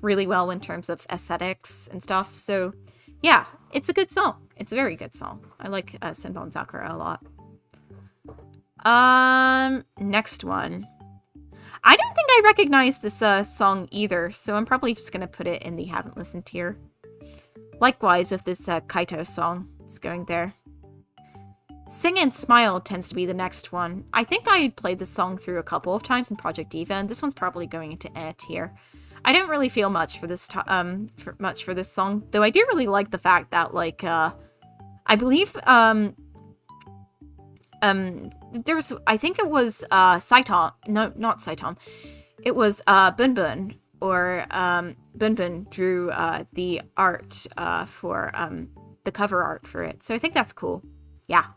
really well in terms of aesthetics and stuff. So, yeah, it's a good song. It's a very good song. I like, Senbon Sakura a lot. Next one. I don't think I recognize this song either, so I'm probably just gonna put it in the haven't listened tier. Likewise with this Kaito song. It's going there. Sing and Smile tends to be the next one. I think I played this song through a couple of times in Project Diva, and this one's probably going into A tier. I don't really feel much for this for this song, though I do really like the fact that, like, I believe there's, I think it was, Saitom. No, not Saitom. It was, Bunbun, or, Bunbun drew, the art, for, the cover art for it. So I think that's cool. Yeah.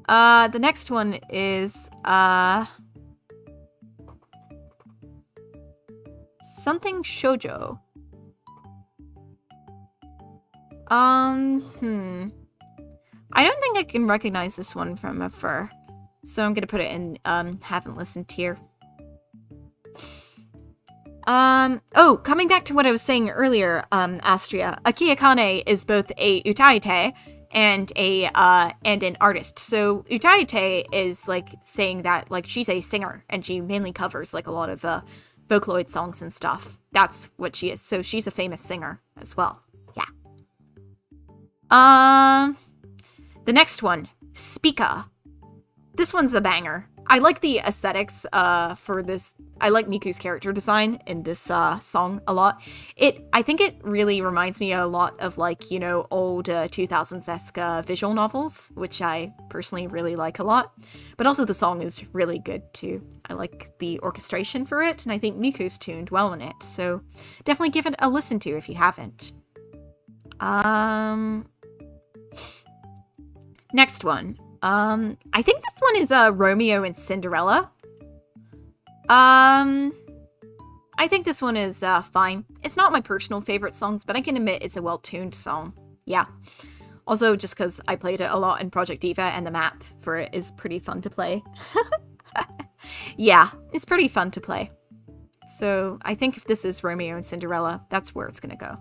The next one is, something shoujo. I don't think I can recognize this one from a fur, so I'm gonna put it in, haven't listened tier. Oh, coming back to what I was saying earlier, Astria, Akia Kane is both a utaite and an artist. So utaite is, like, saying that, like, she's a singer, and she mainly covers, like, a lot of, Vocaloid songs and stuff. That's what she is. So she's a famous singer as well. Yeah. The next one, Speaka. This one's a banger. I like the aesthetics for this. I like Miku's character design in this song a lot. I think it really reminds me a lot of, like, you know, old 2000s-esque visual novels, which I personally really like a lot. But also the song is really good too. I like the orchestration for it, and I think Miku's tuned well in it. So definitely give it a listen to if you haven't. Next one. I think this one is Romeo and Cinderella. I think this one is fine. It's not my personal favorite songs, but I can admit it's a well-tuned song. Yeah. Also, just because I played it a lot in Project Diva, and the map for it is pretty fun to play. Yeah, it's pretty fun to play. So I think if this is Romeo and Cinderella, that's where it's gonna go.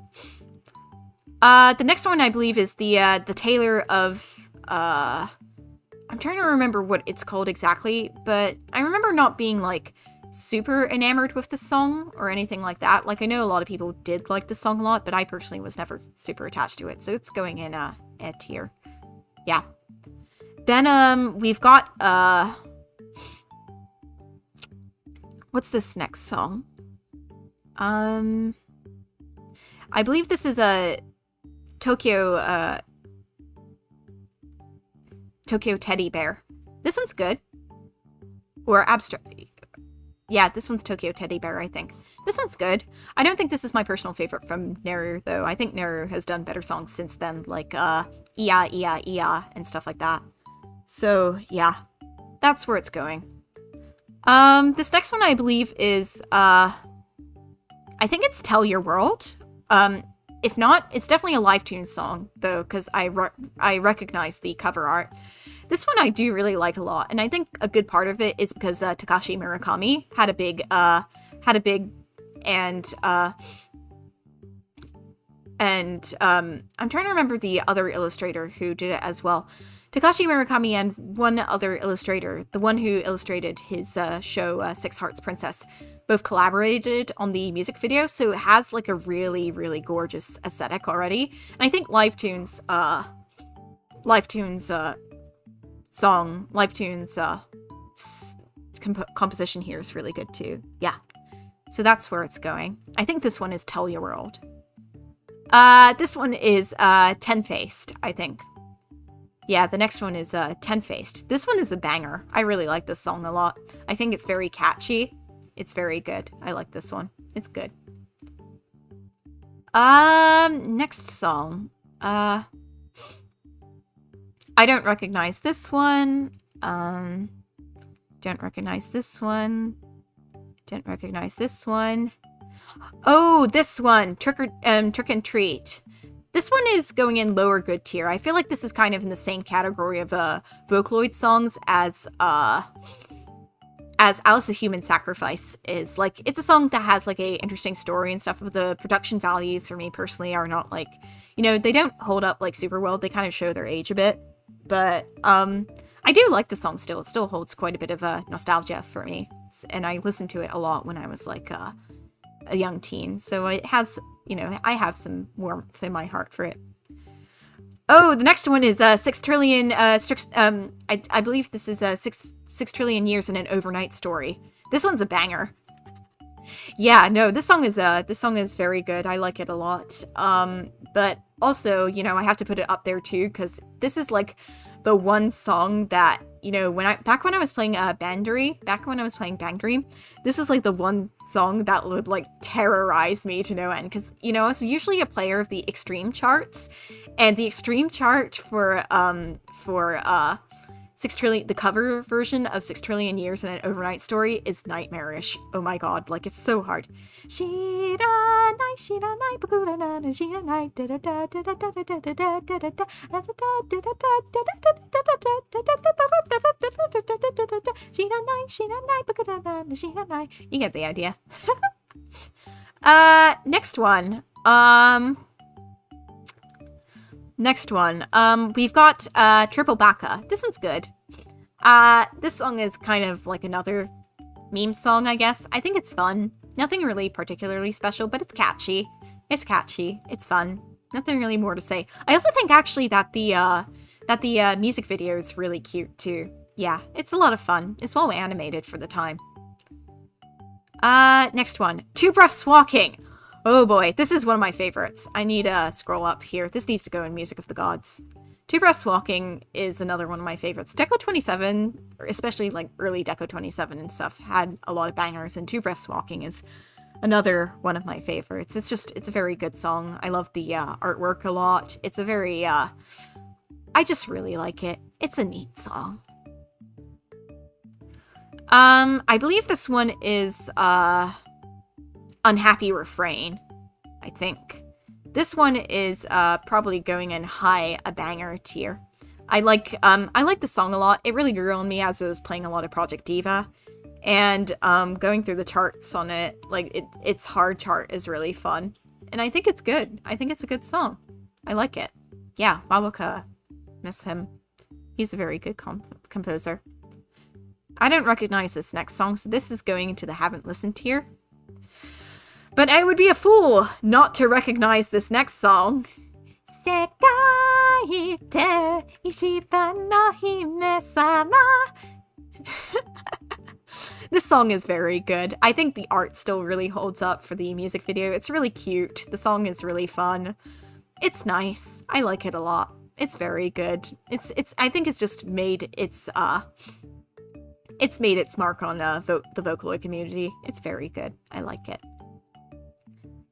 The next one I believe is the Tailor of I'm trying to remember what it's called exactly, but I remember not being, like, super enamored with the song or anything like that. Like, I know a lot of people did like the song a lot, but I personally was never super attached to it, so it's going in a tier. Yeah. Then we've got what's this next song? I believe this is a Tokyo Teddy Bear. This one's good. Or abstract. Yeah, this one's Tokyo Teddy Bear, I think. This one's good. I don't think this is my personal favorite from Neru, though. I think Neru has done better songs since then, like, Ia, Ia, Ia, and stuff like that. So, yeah. That's where it's going. This next one, I believe, is, I think it's Tell Your World. If not, it's definitely a live tune song, though, because I recognize the cover art. This one I do really like a lot, and I think a good part of it is because Takashi Murakami had a big, and I'm trying to remember the other illustrator who did it as well. Takashi Murakami and one other illustrator, the one who illustrated his show Six Hearts Princess, both collaborated on the music video, so it has like a really, really gorgeous aesthetic already. And I think Live Tunes composition here is really good too. Yeah. So that's where it's going. I think this one is Tell Your World. This one is Ten-Faced, I think. Yeah, the next one is Ten-Faced. This one is a banger. I really like this song a lot. I think it's very catchy. It's very good. I like this one. It's good. Next song. I don't recognize this one. Don't recognize this one. Don't recognize this one. Oh, this one. Trick and Treat. This one is going in lower good tier. I feel like this is kind of in the same category of Vocaloid songs as Alice the Human Sacrifice is. Like, it's a song that has like a interesting story and stuff, but the production values for me personally are not like, you know, they don't hold up like super well. They kind of show their age a bit. But I do like the song still. It still holds quite a bit of nostalgia for me. And I listened to it a lot when I was like a young teen. So it has, you know, I have some warmth in my heart for it. Oh, the next one is 6 trillion, I believe this is 6 trillion years in an overnight story. This one's a banger. Yeah, no, this song is very good. I like it a lot. But also, you know, I have to put it up there too, because this is like the one song that, you know, back when I was playing Bandery, this is like the one song that would like terrorize me to no end, because, you know, I was usually a player of the extreme charts, and the extreme chart for 6 trillion, the cover version of 6 trillion years in an overnight story is nightmarish. Oh my god, like it's so hard. You get the idea. Next one. We've got Triple Baka. This one's good. This song is kind of like another meme song, I guess. I think it's fun. Nothing really particularly special, but it's catchy. It's catchy. It's fun. Nothing really more to say. I also think actually that the music video is really cute too. Yeah, it's a lot of fun. It's well animated for the time. Next one. Two Breaths Walking. Oh boy, this is one of my favorites. I need to scroll up here. This needs to go in Music of the Gods. Two Breaths Walking is another one of my favorites. Deco 27, especially like early Deco 27 and stuff, had a lot of bangers, and Two Breaths Walking is another one of my favorites. It's a very good song. I love the artwork a lot. It's a very, I just really like it. It's a neat song. I believe this one is, Unhappy Refrain, I think. This one is probably going in high a banger tier. I like the song a lot. It really grew on me as I was playing a lot of Project Diva, and going through the charts on it, like its hard chart is really fun, and I think it's good. I think it's a good song. I like it. Yeah, Madoka, miss him. He's a very good composer. I don't recognize this next song, so this is going into the haven't listened tier. But I would be a fool not to recognize this next song. Sekai te ichiban no hime-sama. This song is very good. I think the art still really holds up for the music video. It's really cute. The song is really fun. It's nice. I like it a lot. It's very good. I think it's just made its it's made its mark on the Vocaloid community. It's very good. I like it.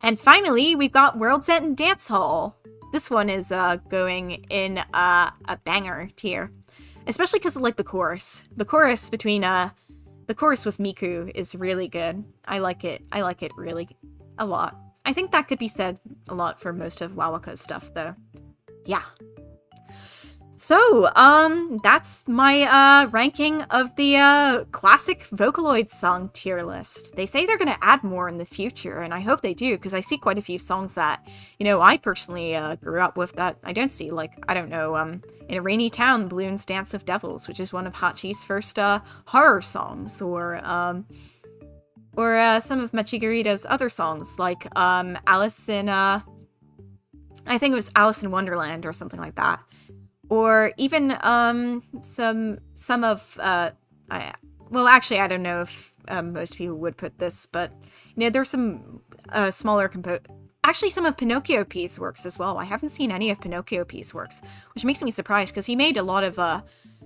And finally, we've got World's End Dance Hall. This one is going in a banger tier, especially because of like the chorus. The chorus between the chorus with Miku is really good. I like it. I like it really a lot. I think that could be said a lot for most of Wawaka's stuff, though. Yeah. So, that's my, ranking of the, classic Vocaloid song tier list. They say they're gonna add more in the future, and I hope they do, because I see quite a few songs that, you know, I personally, grew up with that I don't see, like, I don't know, In a Rainy Town, Balloons Dance with Devils, which is one of Hachi's first, horror songs, or some of Machigurita's other songs, like, Alice in, I think it was Alice in Wonderland, or something like that. Or even some of well, actually I don't know if most people would put this, but you know, there's some smaller actually some of Pinocchio P's works as well. I haven't seen any of Pinocchio P's works, which makes me surprised because he made a lot of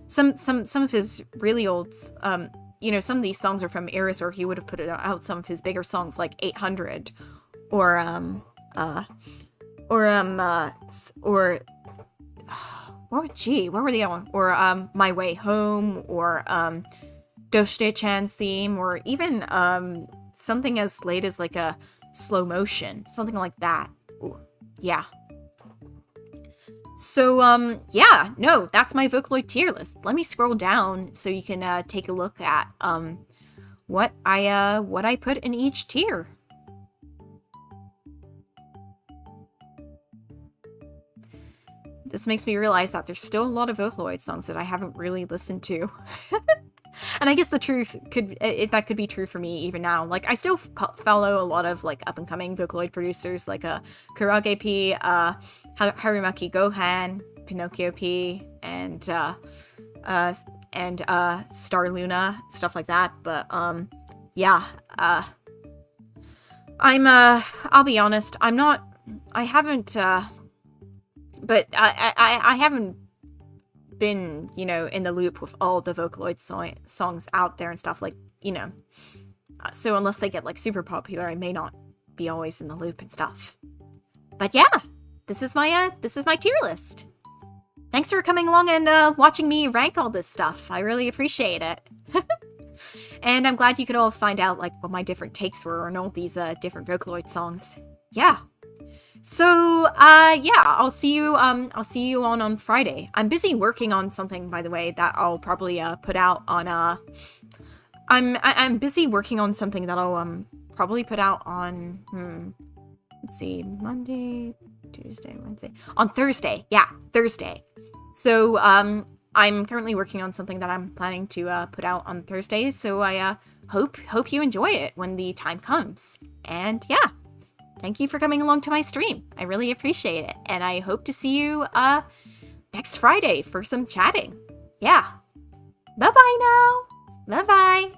some of his really old you know, some of these songs are from eras where he would have put out some of his bigger songs like 800 or oh, gee, what were the other one? Or, My Way Home, or, Doshite-chan's theme, or even, something as late as, like, a slow motion. Something like that. Ooh, yeah. So, yeah, no, that's my Vocaloid tier list. Let me scroll down so you can, take a look at, what I put in each tier. This makes me realize that there's still a lot of Vocaloid songs that I haven't really listened to. And I guess the truth that could be true for me even now. Like, I still follow a lot of, like, up-and-coming Vocaloid producers, like, Kurage P, Harumaki Gohan, Pinocchio P, and Star Luna, stuff like that. But, yeah, I'll be honest, I haven't been, you know, in the loop with all the Vocaloid songs out there and stuff, like, you know. So unless they get, like, super popular, I may not be always in the loop and stuff. But yeah, this is my tier list. Thanks for coming along and watching me rank all this stuff. I really appreciate it. And I'm glad you could all find out, like, what my different takes were on all these different Vocaloid songs. Yeah. So, yeah, I'll see you on Friday. I'm busy working on something, by the way, that I'll probably, put out on, I'm busy working on something that I'll, probably put out on, let's see, Monday, Tuesday, Wednesday, on Thursday. Yeah, Thursday. So, I'm currently working on something that I'm planning to, put out on Thursday, so I, hope you enjoy it when the time comes. And, yeah. Thank you for coming along to my stream. I really appreciate it. And I hope to see you next Friday for some chatting. Yeah. Bye-bye now. Bye-bye.